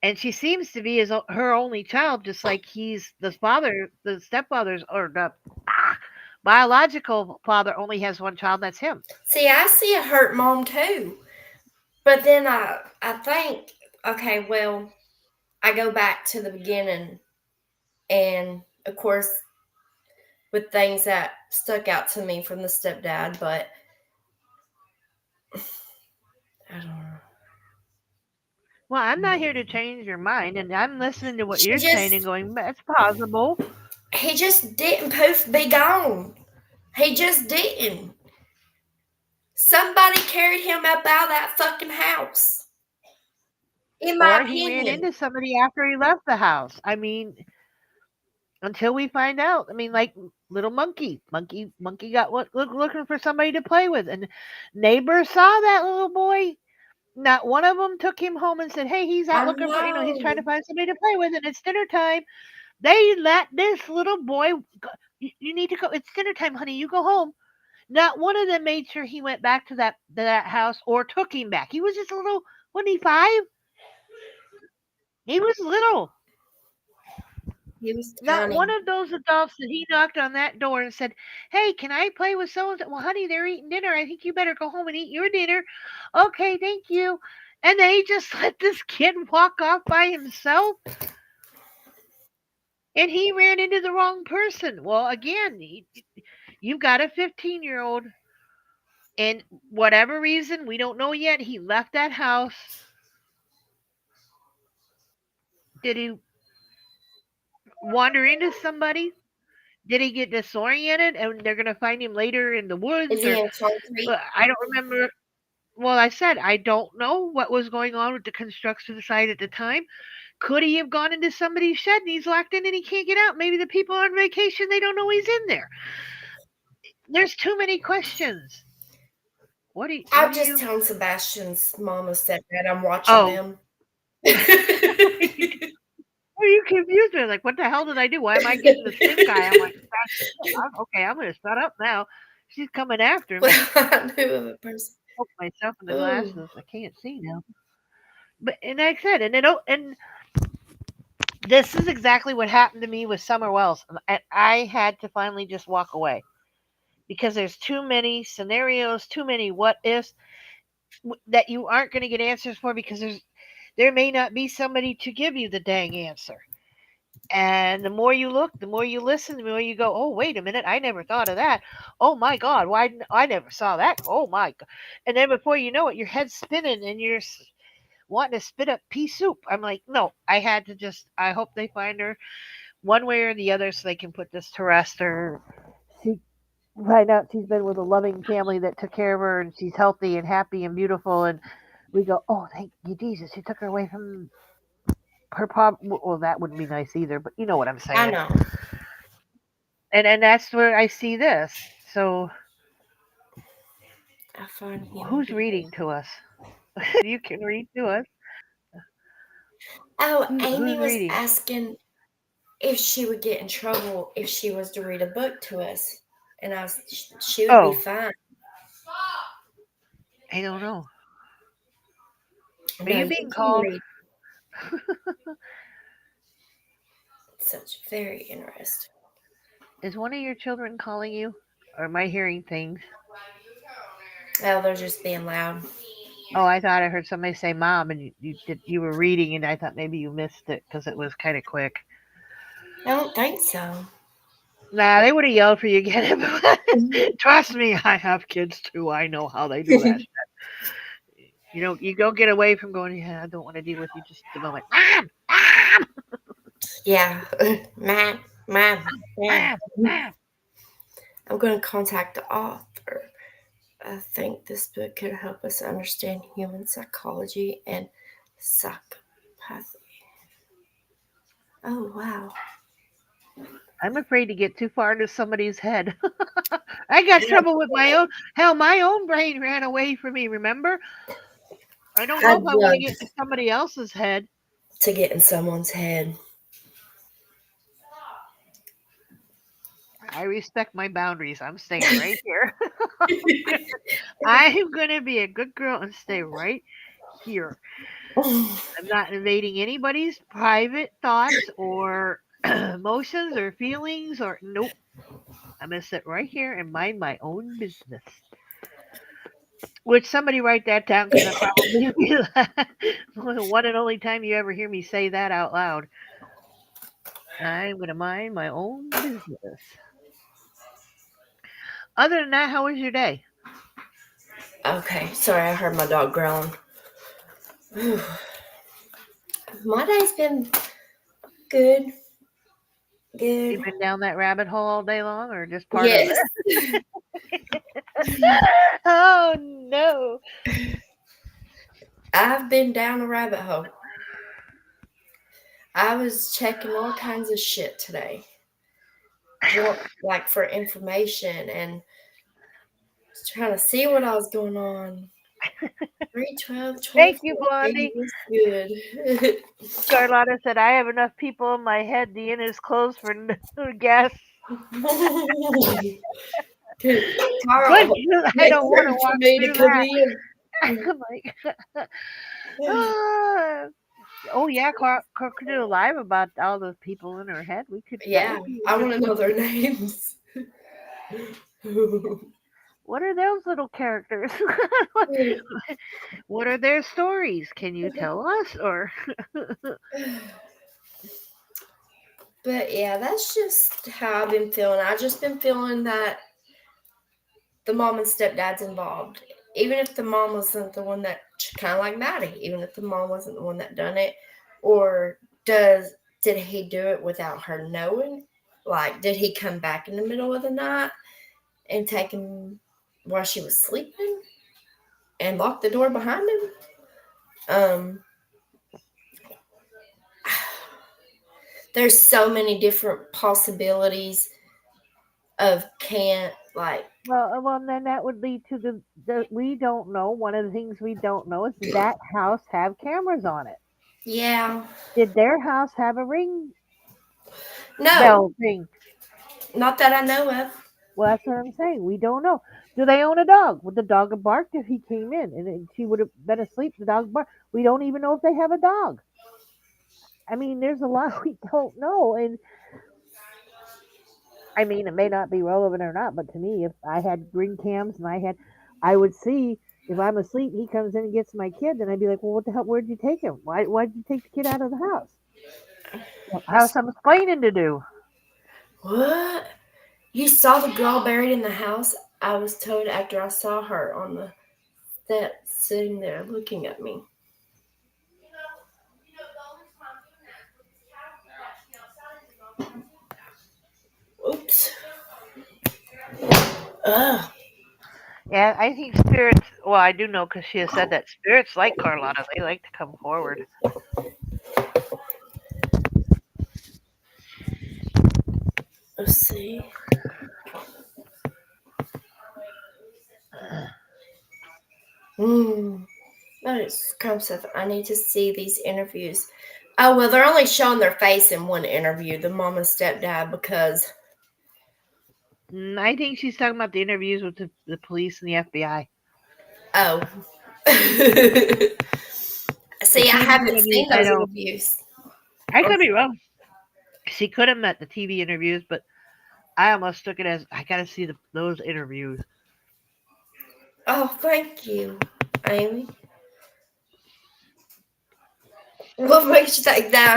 and she seems to be her only child, just like he's the stepfather's or the ah, biological father only has one child. That's him. See, I see a hurt mom too. But then I think, okay, well, I go back to the beginning and of course with things that stuck out to me from the stepdad, but I don't know. Well, I'm not here to change your mind, and I'm listening to what She you're saying and just going, that's possible. he just didn't poof be gone. He just didn't. Somebody carried him up out of that fucking house. In my Or he ran opinion. into somebody after he left the house. I mean, until we find out. I mean, like little monkey got looking for somebody to play with, and neighbors saw that little boy. Not one of them took him home and said, "Hey, he's out I looking for he's trying know. to find somebody to play with, and it's dinner time." They let this little boy. Go, you need to go. It's dinner time, honey. You go home. Not one of them made sure he went back to that house or took him back. He was just a little. Wasn't he 5? He was little. He was Not one tiny. of those adults that he knocked on that door and said, "Hey, can I play with so and so?" Well, honey, they're eating dinner. I think you better go home and eat your dinner. Okay, thank you. And they just let this kid walk off by himself, and he ran into the wrong person. Well, again, you've got a 15-year-old, and whatever reason we don't know yet, he left that house. Did he wander into somebody? Did he get disoriented and they're going to find him later in the Is woods? he Or in concrete? I don't remember. Well, I said I don't know what was going on with the construction site at the time. Could he have gone into somebody's shed and he's locked in and he can't get out? Maybe the people are on vacation, they don't know he's in there. There's too many questions. What I'm do just you telling Sebastian's mama said that I'm watching Oh, them. are you confused me? Like, what the hell did I do? Why am I getting the stink eye? I'm like, okay, I'm going to shut up now. She's coming after me. Well, I knew of a person. Poke myself in the Ooh, glasses. I can't see now. But and like I said, and this is exactly what happened to me with Summer Wells. And I had to finally just walk away because there's too many scenarios, too many what ifs that you aren't going to get answers for because there may not be somebody to give you the dang answer. And the more you look, the more you listen, the more you go, "Oh, wait a minute, I never thought of that. Oh my God, why I never saw that? Oh my God!" And then before you know it, your head's spinning and you're wanting to spit up pea soup. I'm like, no, I had to just. I hope they find her one way or the other so they can put this to rest, or she find out she's been with a loving family that took care of her and she's healthy and happy and beautiful. And we go, oh, thank you, Jesus, you took her away from her problem. Well, that wouldn't be nice either, but you know what I'm I saying. know. And that's where I see this. So I find human who's people. reading to us? You can read to us. Oh, Who's Amy was reading? asking if she would get in trouble if she was to read a book to us, and she would be Oh, fine. I don't know. Are No, you you being can called? read. Such very interesting. Is one of your children calling you? Or am I hearing things? Oh, they're just being loud. Oh, I thought I heard somebody say "mom," and you were reading, and I thought maybe you missed it because it was kind of quick. I don't think so. Nah, they would have yelled for you again. Trust me, I have kids too. I know how they do that. You know, you don't get away from going. Yeah, I don't want to deal with you just a moment. Mom, mom, Yeah. Man, man, man. mom, mom. I'm going to contact the author. I think this book could help us understand human psychology and psychopathy. Oh, wow. I'm afraid to get too far into somebody's head. I got trouble with my own. Hell, my own brain ran away from me. Remember? I don't know I'd if I want to love get into somebody else's head. to get in someone's head. I respect my boundaries. I'm staying right here. I'm gonna be a good girl and stay right here. I'm not invading anybody's private thoughts or emotions or feelings or nope. I'm gonna sit right here and mind my own business. Which somebody write that down because that probably be the one and only time you ever hear me say that out loud. I'm gonna mind my own business. Other than that, how was your day? Okay, sorry, I heard my dog growling. My day's been good, You good. been down that rabbit hole all day long, or just part of Yes. it? Oh no! I've been down a rabbit hole. I was checking all kinds of shit today, like for information and trying to see what I was going on. 312, Thank you, 24, Blondie. 80 was good. Carlotta said, I have enough people in my head. Deanna is closed for no guests. Good, Carl, 'cause I make don't want to room for walk me to through come that. in. I'm like, ah. Oh yeah, Carl could do a live about all those people in her head. That Yeah, would be I want to interesting. know their names. What are those little characters? What are their stories? Can you tell us? Or But yeah, that's just how I've been feeling. I've just been feeling that the mom and stepdad's involved. Even if the mom wasn't the one that, kind of like Maddie, even if the mom wasn't the one that done it, or does did he do it without her knowing? Like, did he come back in the middle of the night and take him while she was sleeping and lock the door behind him? Um, there's so many different possibilities of can't like. well, then that would lead to the we don't know. One of the things we don't know is did that house have cameras on it? Yeah, Did their house have a ring no, bell ring? not that I know of. Well, that's what I'm saying. We don't know. Do they own a dog? Would the dog have barked if he came in and she would have been asleep? The dog barked. We don't even know if they have a dog. I mean, there's a lot we don't know, and I mean, it may not be relevant or not, but to me, if I had ring cams and I would see if I'm asleep, he comes in and gets my kid, then I'd be like, well, what the hell? Where'd you take him? Why'd you take the kid out of the house? Well, I have some explaining to do. What? You saw the girl buried in the house? I was told after I saw her on the step sitting there looking at me. Oops. Ugh. Yeah, I think spirits. Well, I do know because she has said that spirits like Carlotta. They like to come forward. Let's see. Hmm. That is crumb stuff. I need to see these interviews. Oh, well, they're only showing their face in one interview, the mom and stepdad, because. I think she's talking about the interviews with the police and the FBI. Oh. The See, I TV haven't interviews, seen I those don't. interviews. I could be wrong. She could have met the TV interviews, but I almost took it as I got to see those interviews. Oh, thank you, Amy. What makes you think that?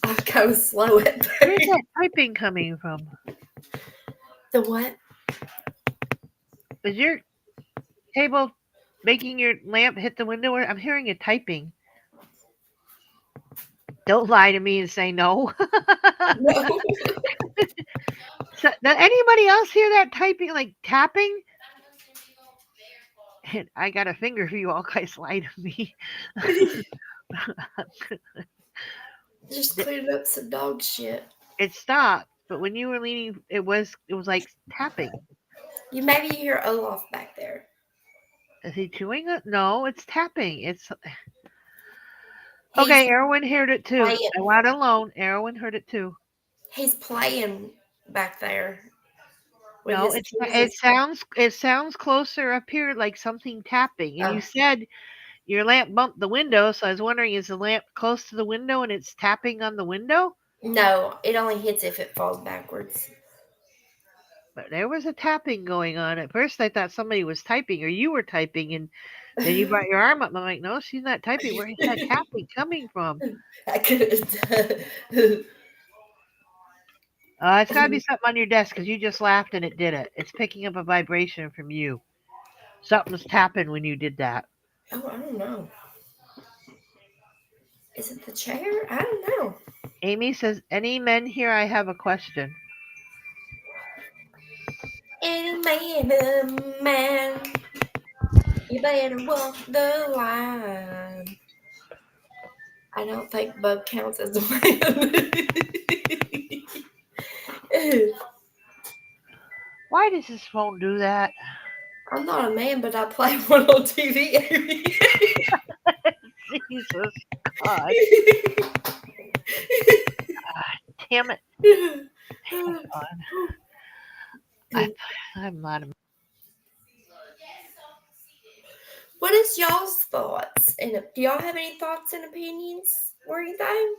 I'm kind of slow at Where's first. that typing coming from? The what? Is your table making your lamp hit the window? Or I'm hearing it typing. Don't lie to me and say no. No. So, does anybody else hear that typing, like tapping? And I got a finger for you all guys lie to me. Just cleaning up some dog shit. It stopped, but when you were leaning, it was like tapping. Maybe you hear Olaf back there. Is he chewing it? No, it's tapping. It's He's okay. Erwin heard it too. playing. I wasn't alone. Erwin heard it too. He's playing back there with No, his it's toys. it sounds closer up here like something tapping. And you Oh said your lamp bumped the window, so I was wondering is the lamp close to the window and it's tapping on the window? no, it only hits if it falls backwards. But there was a tapping going on. At first I thought somebody was typing or you were typing and then you brought your arm up. I'm like, no, she's not typing. Where is that tapping coming from? I could. It's got to be something on your desk because you just laughed and it did it. It's picking up a vibration from you. Something was tapping when you did that. Oh, I don't know. Is it the chair? I don't know. Amy says, any men here? I have a question. Any man, you better walk the line. I don't think Bug counts as a man. Why does this phone do that? I'm not a man, but I play one on TV. Jesus God. Damn it. Hang on. I'm not a What is y'all's thoughts? And do y'all have any thoughts and opinions or anything?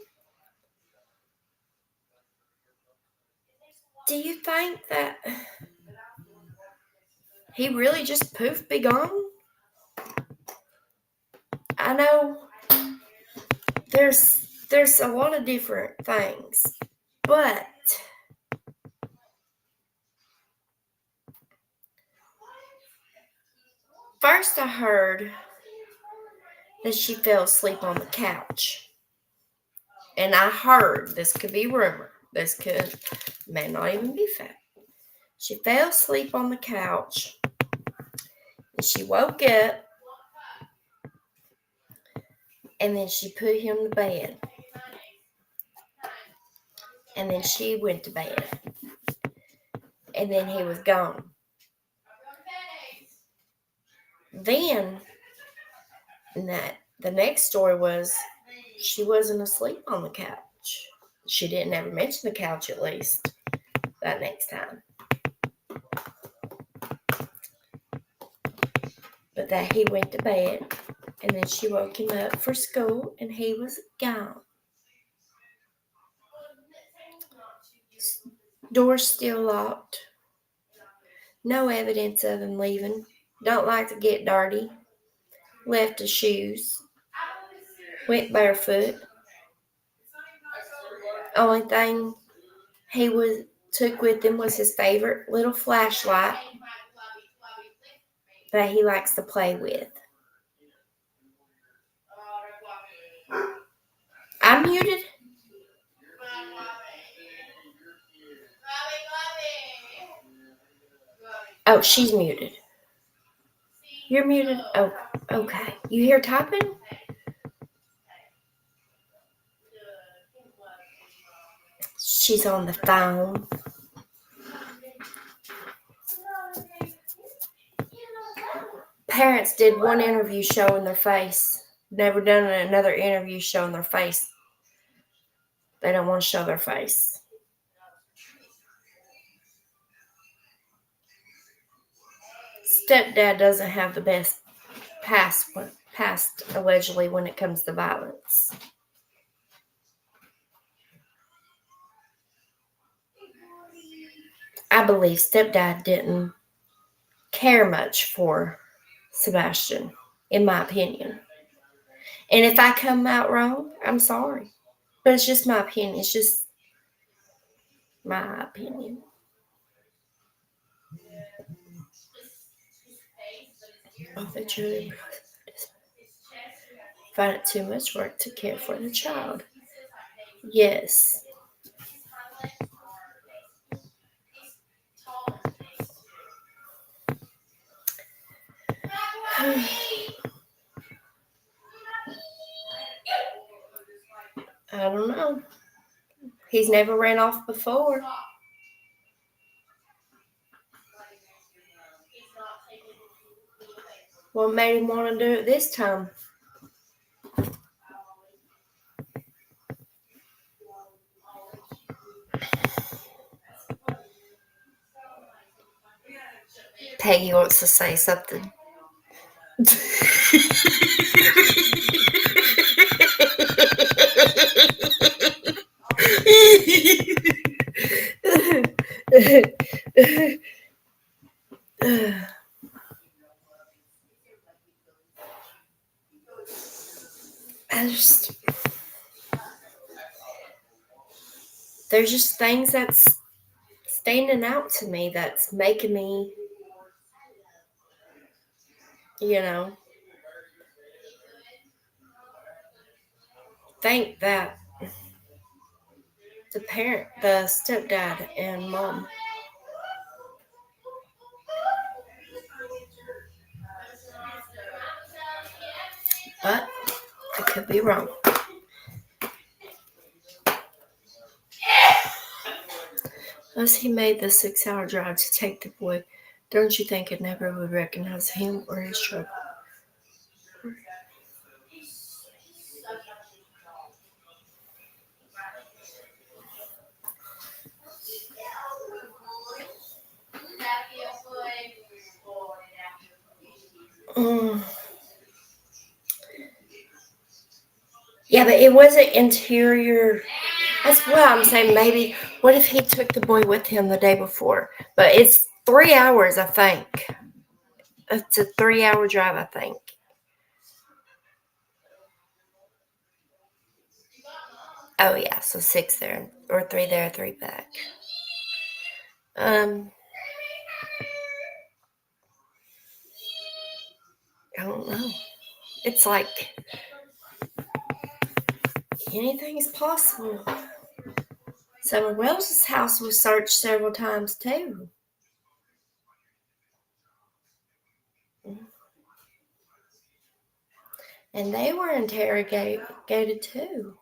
Do you think that he really just poof be gone? I know there's a lot of different things, but first I heard that she fell asleep on the couch. And I heard, this could be rumor, may not even be fact. She fell asleep on the couch and she woke up and then she put him to bed. And then she went to bed. And then he was gone. Then the next story was she wasn't asleep on the couch. She didn't ever mention the couch at least that next time. But that he went to bed and then she woke him up for school and he was gone. Door's still locked. No evidence of him leaving. Don't like to get dirty. Left his shoes. Went barefoot. Only thing he took with him was his favorite little flashlight that he likes to play with. I'm muted. Oh, she's muted. You're muted? Oh, okay. You hear typing? She's on the phone. Parents did one interview showing their face. Never done another interview showing their face. They don't want to show their face. Stepdad doesn't have the best past allegedly when it comes to violence. I believe stepdad didn't care much for Sebastian, in my opinion. And if I come out wrong, I'm sorry. But it's just my opinion. It's just my opinion. Oh, they truly find it too much work to care for the child. Yes. I don't know. He's never ran off before. What made him want to do it this time? Peggy wants to say something. I just, there's just things that's standing out to me that's making me, you know, think that the stepdad and mom, but I could be wrong. As he made the 6-hour drive to take the boy, don't you think it never would recognize him or his trouble? Mm. Yeah, but it wasn't interior. That's what I'm saying. Maybe, what if he took the boy with him the day before? But it's 3 hours, I think. It's a 3-hour drive, I think. Oh, yeah, so 6 there, or 3 there, 3 back. I don't know. It's like anything is possible. Summer Wells' house was searched several times too. And they were interrogated too.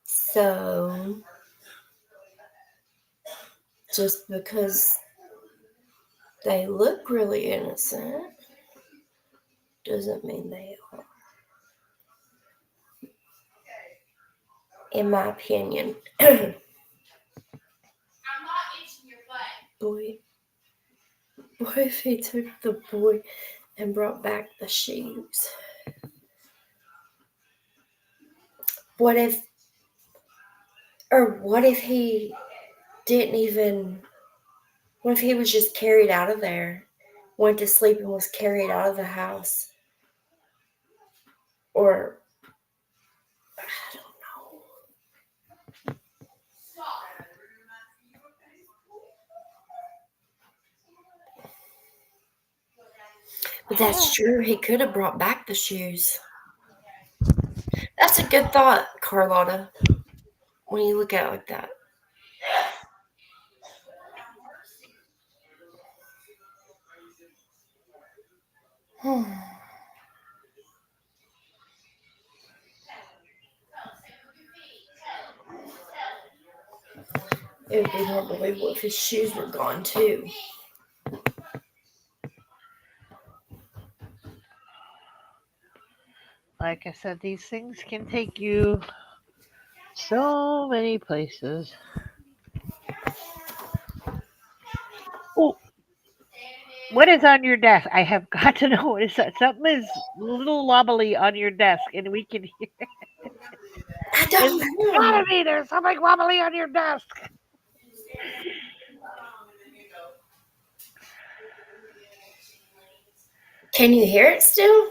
So, just because they look really innocent doesn't mean they are. In my opinion. Boy, what if he took the boy and brought back the shoes? What if he didn't even, what if he was just carried out of there, went to sleep and was carried out of the house? Or, I don't know. But that's true. He could have brought back the shoes. That's a good thought, Carlotta, when you look at it like that. It would be more believable if his shoes were gone too. Like I said, these things can take you so many places. Oh, what is on your desk? I have got to know what is that. Something is a little wobbly on your desk, and we can hear. I It's don't gotta know. be there's something wobbly on your desk. Can you hear it still?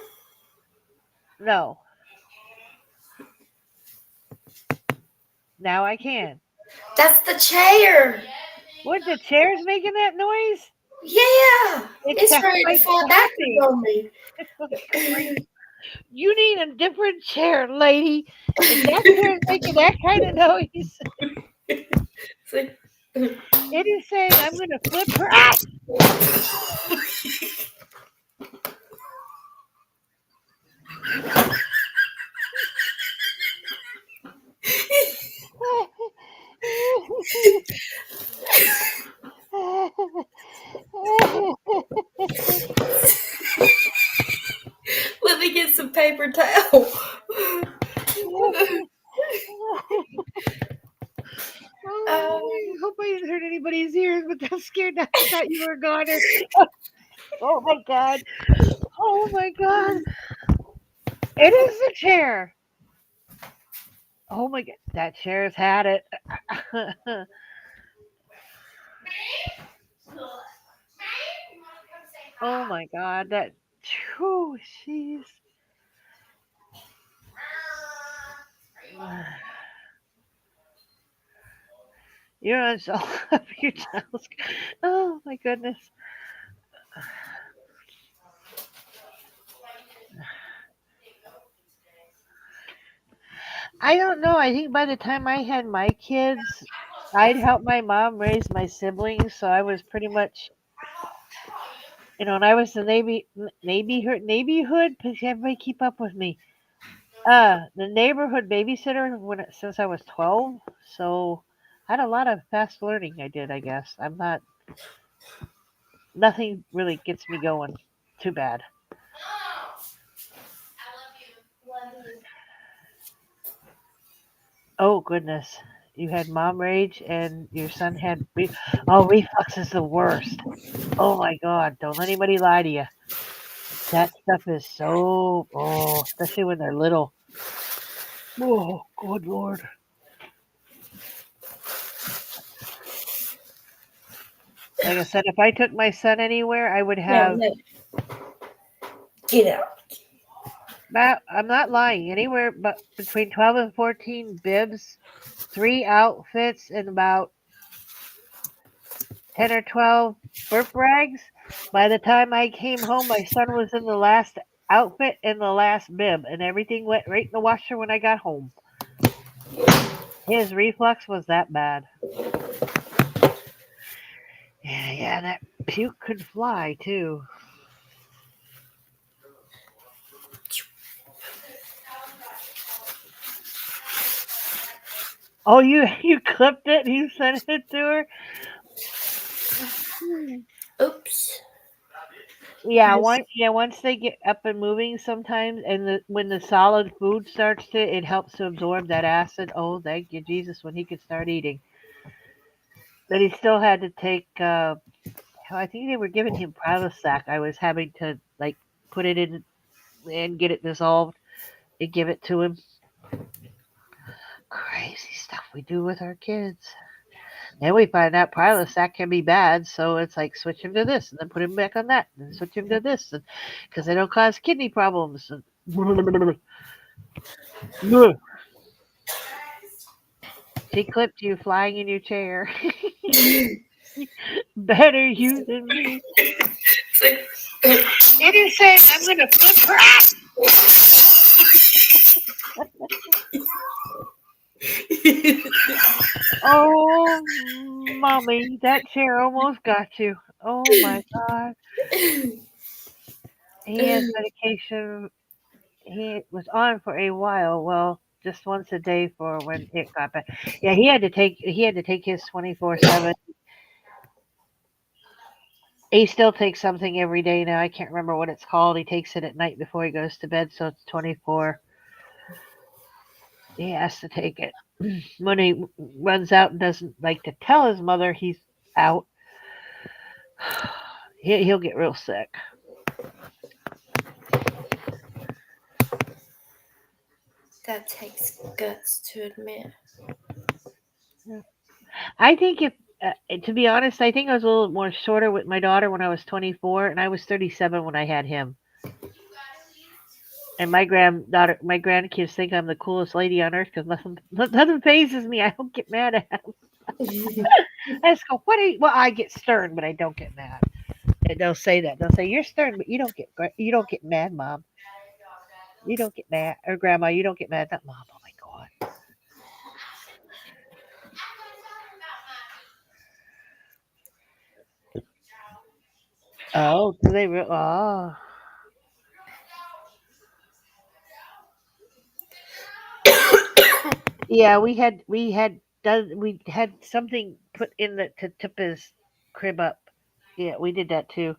No, now I can. That's the chair. What the chair's making that noise? Yeah, It it's sounds ready to like fall backwards clapping. on me. You need a different chair, lady. If that chair's making that kind of noise, it is saying I'm gonna flip her. Ah! Let me get some paper towel. Oh, Um, I hope I didn't hurt anybody's ears, but I'm scared. I thought you were a goner. Oh my god. Oh my god. It is the chair. Oh my god. That chair's had it. Oh my god. That. Whew, jeez. You're on so of your child's. Oh my goodness. I don't know. I think by the time I had my kids, I'd helped my mom raise my siblings, so I was pretty much, and I was the neighborhood. Please everybody keep up with me. The neighborhood babysitter since I was 12, so I had a lot of fast learning. I did, I guess. I'm not. Nothing really gets me going. Too bad. Oh goodness, you had mom rage, and your son had reflux is the worst. Oh my god, don't let anybody lie to you. That stuff is so especially when they're little. Oh, good lord. Like I said, if I took my son anywhere, I would no, have no, get out. I'm not lying, anywhere but between 12 and 14 bibs, 3 outfits, and about 10 or 12 burp rags. By the time I came home, my son was in the last outfit and the last bib, and everything went right in the washer when I got home. His reflux was that bad. Yeah, yeah, that puke could fly too. Oh, you you clipped it and you sent it to her? Hmm. Oops. Yeah, Yes. once they get up and moving sometimes and when the solid food starts to it helps to absorb that acid. Oh, thank you Jesus when he could start eating. But he still had to take I think they were giving him Prilosec. I was having to like put it in and get it dissolved and give it to him. Crazy stuff we do with our kids. Then we find out Prilosec can be bad, so it's like switch him to this, and then put him back on that, and then switch him to this, because they don't cause kidney problems. And she clipped you flying in your chair. Better you than me. It is saying I'm gonna flip her out. Oh, mommy, that chair almost got you. Oh my god. He has medication. He was on for a while. Well, just once a day for when it got bad. Yeah, he had to take his 24/7. He still takes something every day now. I can't remember what it's called. He takes it at night before he goes to bed, so it's 24. He has to take it. When he runs out and doesn't like to tell his mother he's out, he'll get real sick. That takes guts to admit. I think if, to be honest, I think I was a little more shorter with my daughter when I was 24, and I was 37 when I had him. And my grandkids think I'm the coolest lady on earth because nothing phases me. I don't get mad at them. I just go, what? Are you? Well, I get stern, but I don't get mad. And they'll say that. They'll say you're stern, but you don't get mad, mom. You don't get mad, or grandma. You don't get mad. Not mom. Oh my god. Oh, do they? Oh, yeah. We had something put in the to tip his crib up. Yeah, we did that too.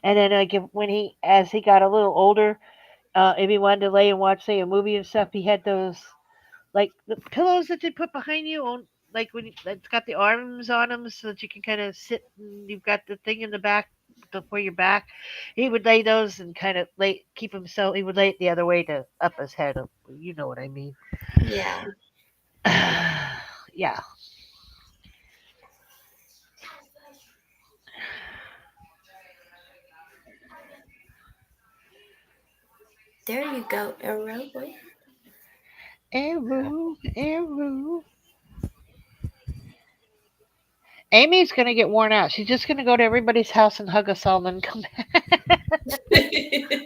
And then like when as he got a little older, if he wanted to lay and watch say a movie and stuff, he had those like the pillows that they put behind you on like when it's got the arms on them so that you can kind of sit and you've got the thing in the back for your back. He would lay those and kind of lay keep him so he would lay it the other way to up his head. You know what I mean? Yeah, Yeah. there you go, Arrow. Arrow, arrow. Amy's gonna get worn out. She's just gonna go to everybody's house and hug us all, and then come back.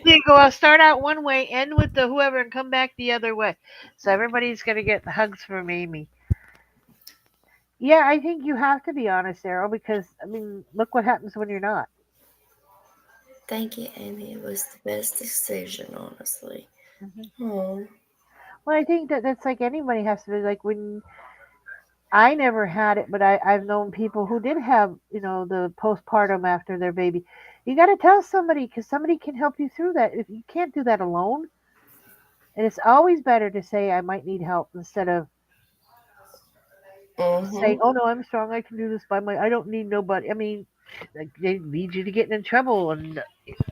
You go out, start out one way, end with the whoever, and come back the other way. So everybody's gonna get the hugs from Amy. Yeah, I think you have to be honest, Errol, because I mean, look what happens when you're not. Thank you, Amy. It was the best decision, honestly. Hmm. Oh, Well, I think that that's like anybody has to be like when I never had it, but I've known people who did have the postpartum after their baby. You got to tell somebody because somebody can help you through that. If you can't do that alone, and it's always better to say I might need help instead of saying, mm-hmm. "Oh no, I'm strong. I can do this by my. I don't need nobody." I mean, like they lead you to getting in trouble, and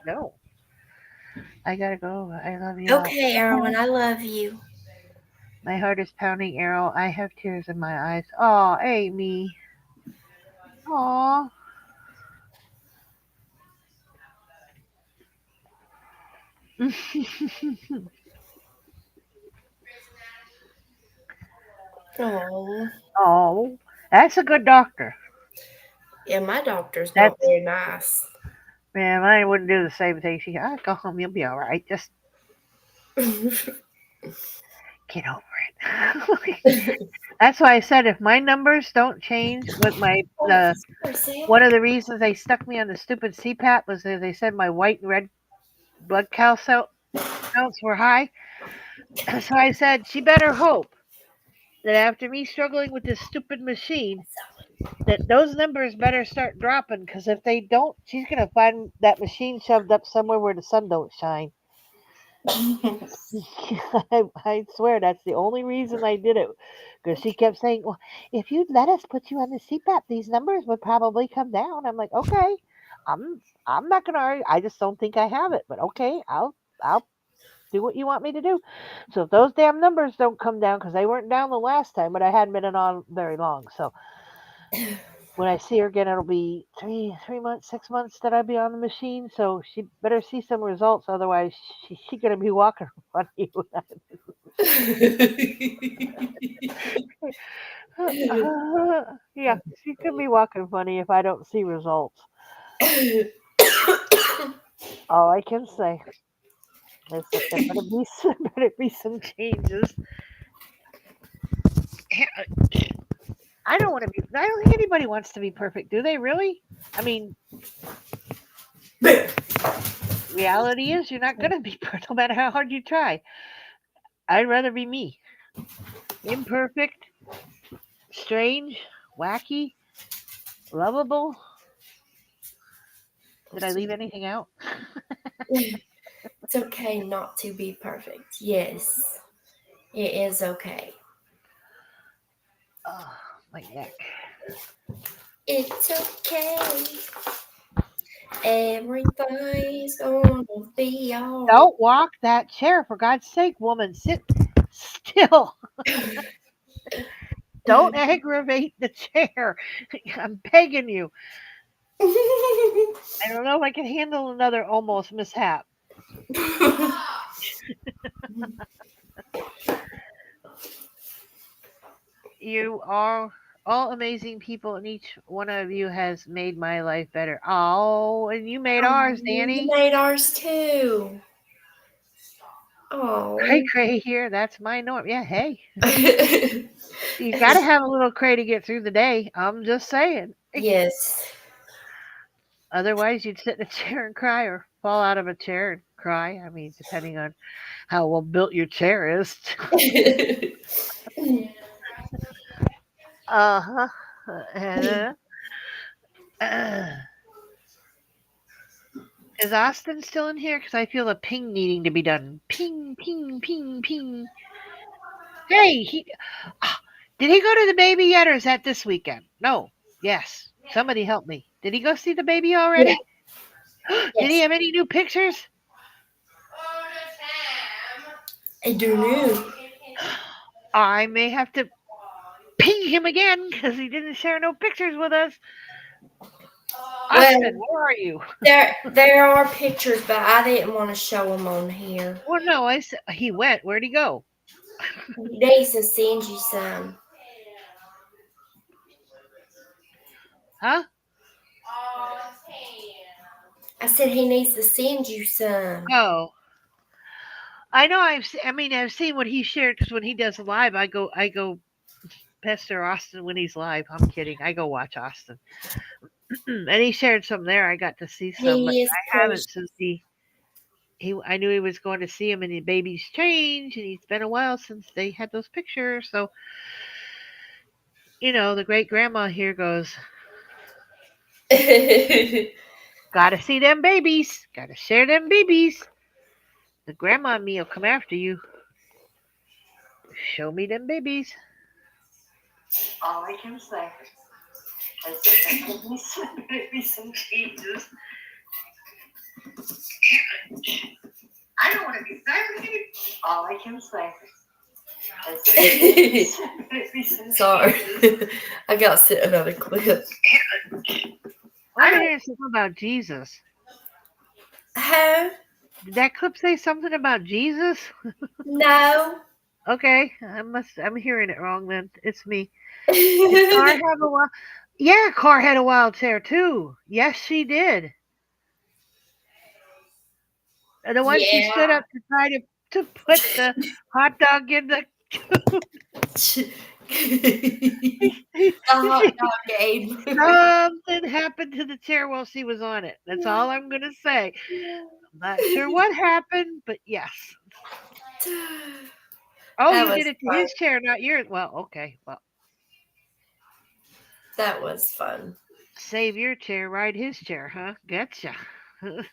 no, I gotta go. I love you all. Okay, Erwin, I love you. My heart is pounding, Errol. I have tears in my eyes. Oh, Amy. Aw. Oh, Oh, that's a good doctor. yeah, my doctor's not That's very nice. man. I wouldn't do the same thing. She, I go home. You'll be all right. Just get over it. That's why I said if my numbers don't change with my Oh, the sorry, Sam. one of the reasons they stuck me on the stupid CPAP was that they said my white and red blood counts were high. So I said she better hope that after me struggling with this stupid machine, that those numbers better start dropping. Because if they don't, she's gonna find that machine shoved up somewhere where the sun don't shine. I swear that's the only reason I did it. Because she kept saying, "Well, if you'd let us put you on the CPAP, these numbers would probably come down." I'm like, "Okay, I'm not gonna argue. I just don't think I have it, but okay, I'll do what you want me to do." So if those damn numbers don't come down, because they weren't down the last time, but I hadn't been on very long. So when I see her again, it'll be 3 months, 6 months that I'll be on the machine. So she better see some results, otherwise she gonna be walking funny. Yeah, she could be walking funny if I don't see results. All I can say is that there better be better be some changes. I don't want to be. I don't think anybody wants to be perfect, do they? Really? I mean, reality is you're not gonna be perfect, no matter how hard you try. I'd rather be me, imperfect, strange, wacky, lovable. Did I leave anything out? It's okay not to be perfect. Yes, it is okay. Oh, my neck. It's okay. Everything's gonna be alright. Don't walk that chair, for God's sake, woman. Sit still. Don't aggravate the chair. I'm begging you. I don't know if I can handle another almost mishap. You are all amazing people, and each one of you has made my life better. Oh, and you made ours, You Danny. made ours too. Cray Oh. cray here. That's my norm. Yeah, hey. You got to have a little cray to get through the day. I'm just saying. Yes. Otherwise, you'd sit in a chair and cry or fall out of a chair and cry. I mean, depending on how well built your chair is. Uh-huh. Uh, uh, is Austin still in here? Because I feel a ping needing to be done. Ping, ping, ping, ping. Hey, ah, did he go to the baby yet, or is that this weekend? No. Yes. Somebody help me. Did he go see the baby Yeah. already? Did he Yes. have any new pictures? I don't know. I may have to ping him again because he didn't share no pictures with us. Austin, Well, where are you? there are pictures, but I didn't want to show them on here. Well, no, I said he went. Where'd he go? He needs to send you some. Huh? I said he needs to send you some. Oh, I know. I mean, I've seen what he shared because when he does live, I go pester Austin when he's live. I'm kidding. I go watch Austin, and he shared some there. I got to see some, but He is I haven't precious. since he. I knew he was going to see him, and the baby's changed, and it's been a while since they had those pictures. So, the great grandma here goes, gotta see them babies, gotta share them babies. The grandma and me'll come after you. Show me them babies. All I can say is give me some babies and Jesus. I don't want to be saved. All I can say is babies and Sorry. Jesus. I got to sit another clip. I want to hear something about Jesus. Huh? Did that clip say something about Jesus? No. Okay, I'm hearing it wrong then. It's me. Did Car have a wild? Yeah, Car had a wild chair too. Yes, she did. The one she stood Yeah. up to try to put the hot dog in the. The hot dog game. Something happened to the chair while she was on it. That's all I'm gonna say. I'm not sure what happened, but yes. Oh, That you was did it to fun. his chair, not yours. Well, okay. Well, That was fun. save your chair, ride his chair, huh? Gotcha. I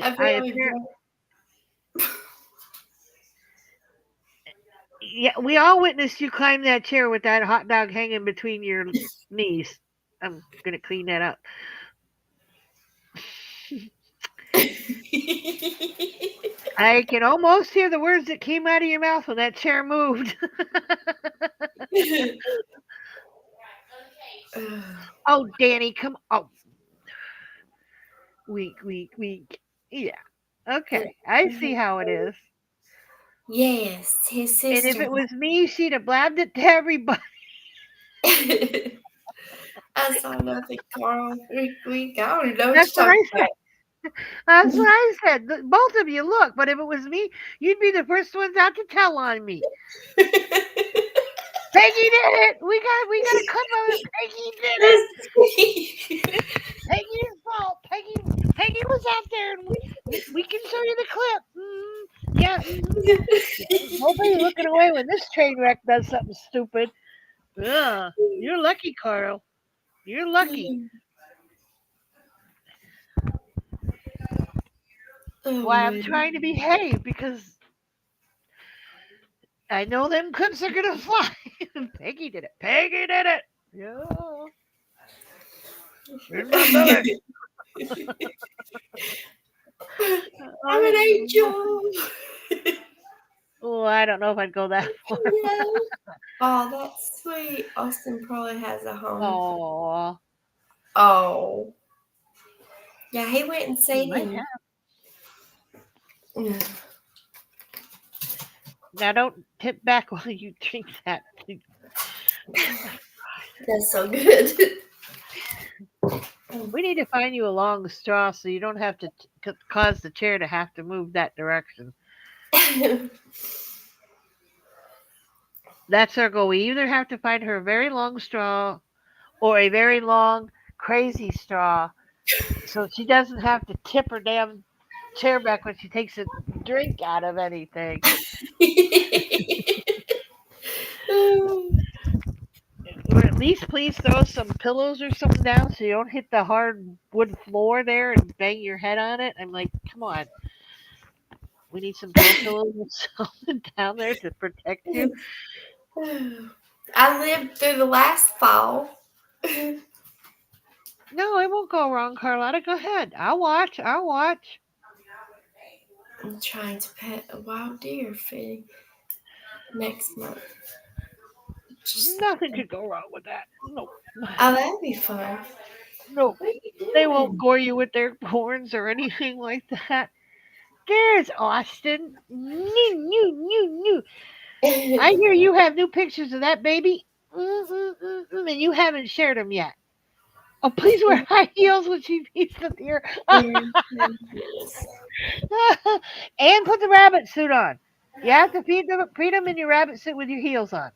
I feel like appear. Yeah, we all witnessed you climb that chair with that hot dog hanging between your knees. I'm gonna clean that up. I can almost hear the words that came out of your mouth when that chair moved. Oh, Danny, come. Oh, weak, weak, weak. Yeah. Okay, I see how it is. Yes, his And if sister. it was me, she'd have blabbed it to everybody. I saw nothing, Carl. We I don't know what That's you're what talking I about. said. That's what I said. Both of you look, but if it was me, you'd be the first ones out to tell on me. Peggy did it. We got a clip of it. Peggy did it. Peggy's fault. Peggy was out there, and we can show you the clip. Yeah. Nobody looking away when this train wreck does something stupid. Ugh. You're lucky, Carl. You're lucky. Oh Why I'm man. trying to behave because I know them cooks are gonna fly. Peggy did it. Peggy did it. Yeah, in my belly. I'm an Oh, angel. oh, I don't know if I'd go that far. Yeah. Oh, that's sweet. Austin probably has a home. Oh, Oh. Yeah, he went and he seen might him. have. Mm, Now don't tip back while you drink that. that's so good. We need to find you a long straw so you don't have to cause the chair to have to move that direction. That's our goal. We either have to find her a very long straw or a very long, crazy straw so she doesn't have to tip her damn chair back when she takes a drink out of anything. Or at least please throw some pillows or something down so you don't hit the hard wood floor there and bang your head on it. I'm like, come on. We need some throw pillows or something down there to protect you. I lived through the last fall. No, it won't go wrong, Carlotta. Go ahead. I'll watch. I'll watch. I'm trying to pet a wild deer for next month. Just, Nothing could go wrong with that. Nope. oh, that'd be fun. Nope. What are you They won't doing? gore you with their horns or anything like that. There's Austin. New, new, new, new. I hear you have new pictures of that baby. And you haven't shared them yet. Oh, please wear high heels when she feeds the deer. Yes. And put the rabbit suit on. You have to feed them in your rabbit suit with your heels on.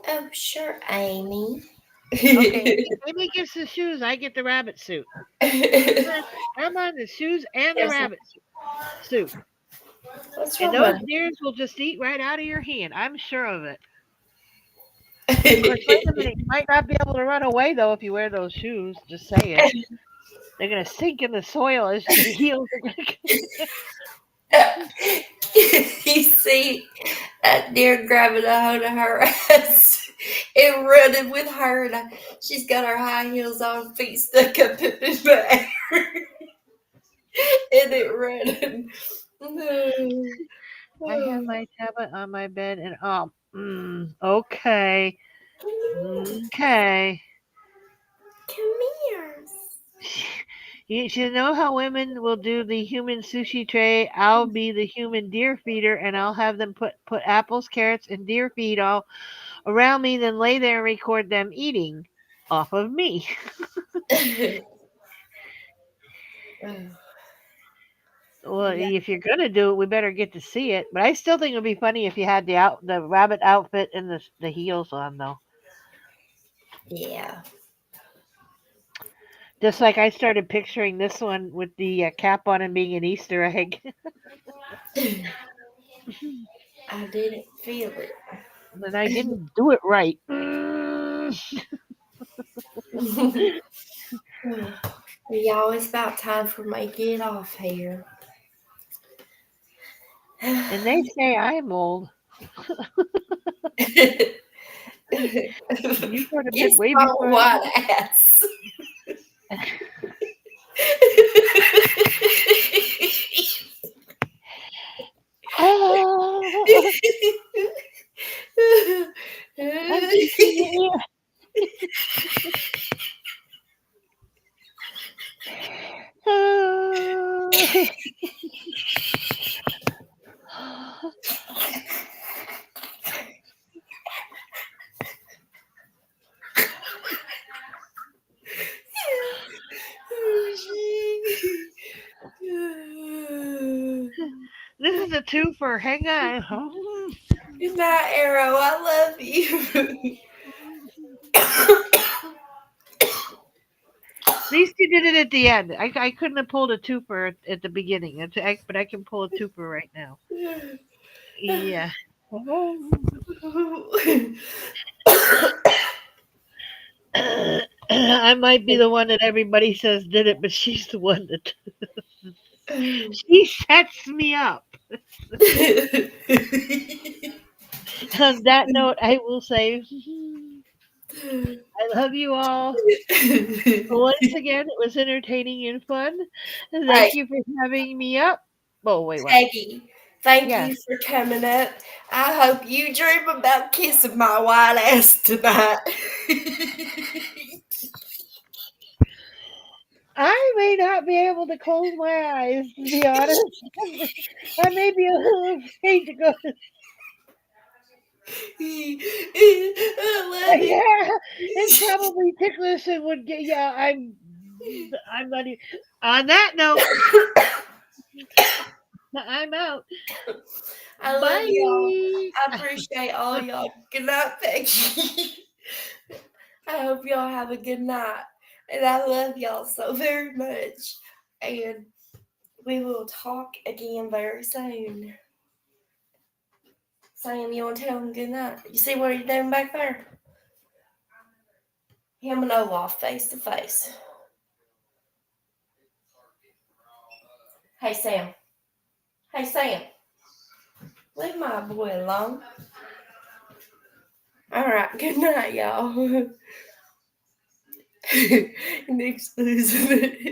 Oh, sure, Amy. Okay, Amy gets the shoes. I get the rabbit suit. I'm on the shoes and the There's a, rabbit suit. what's And wrong those with deers will just eat right out of your hand. I'm sure of it. Of course, wait a it? minute. You might not be able to run away, though, if you wear those shoes. Just saying. They're going to sink in the soil as the heels are going to. You see that deer grabbing a hold of her ass and running with her, and she's got her high heels on, feet stuck up in the air, and it running. No. I have my tablet on my bed, and okay. Okay. Come here. You should know how women will do the human sushi tray. I'll be the human deer feeder, and I'll have them put apples, carrots, and deer feed all around me, then lay there and record them eating off of me. Oh, Well, yeah. if you're gonna do it, we better get to see it. But I still think it would be funny if you had the rabbit outfit and the heels on, though. Yeah. Just like I started picturing this one with the cap on and being an Easter egg. I didn't feel it. But I didn't do it right. Mm. Y'all, it's about time for me to get off here. And they say I'm old. You sort of been It's way my before. white ass. Oh, I'm kissing your ear. This is a twofer. Hang on. Good night, Arrow. I love you. At least you did it at the end. I couldn't have pulled a twofer at the beginning, but I can pull a twofer right now. Yeah. I might be the one that everybody says did it, but she's the one that she sets me up. On that note, I will say I love you all. Once again, it was entertaining and fun. And Hey, thank you for having me up. Oh, wait, what? Peggy, thank Yeah. you for coming up. I hope you dream about kissing my white ass tonight. I may not be able to close my eyes, to be honest. I may be a little afraid to go to. I love Yeah, it's probably ticklish and would get. Yeah, I'm not. On that note, I'm out. I love y'all. Bye. I appreciate all y'all. Good night, Peggy. I hope y'all have a good night. And I love y'all so very much. And we will talk again very soon. Sam, you want to tell him good night? You see what he's doing back there? Him and Olaf face to face. Hey, Sam. Hey, Sam. Leave my boy alone. All right. Good night, y'all. Next Elizabeth.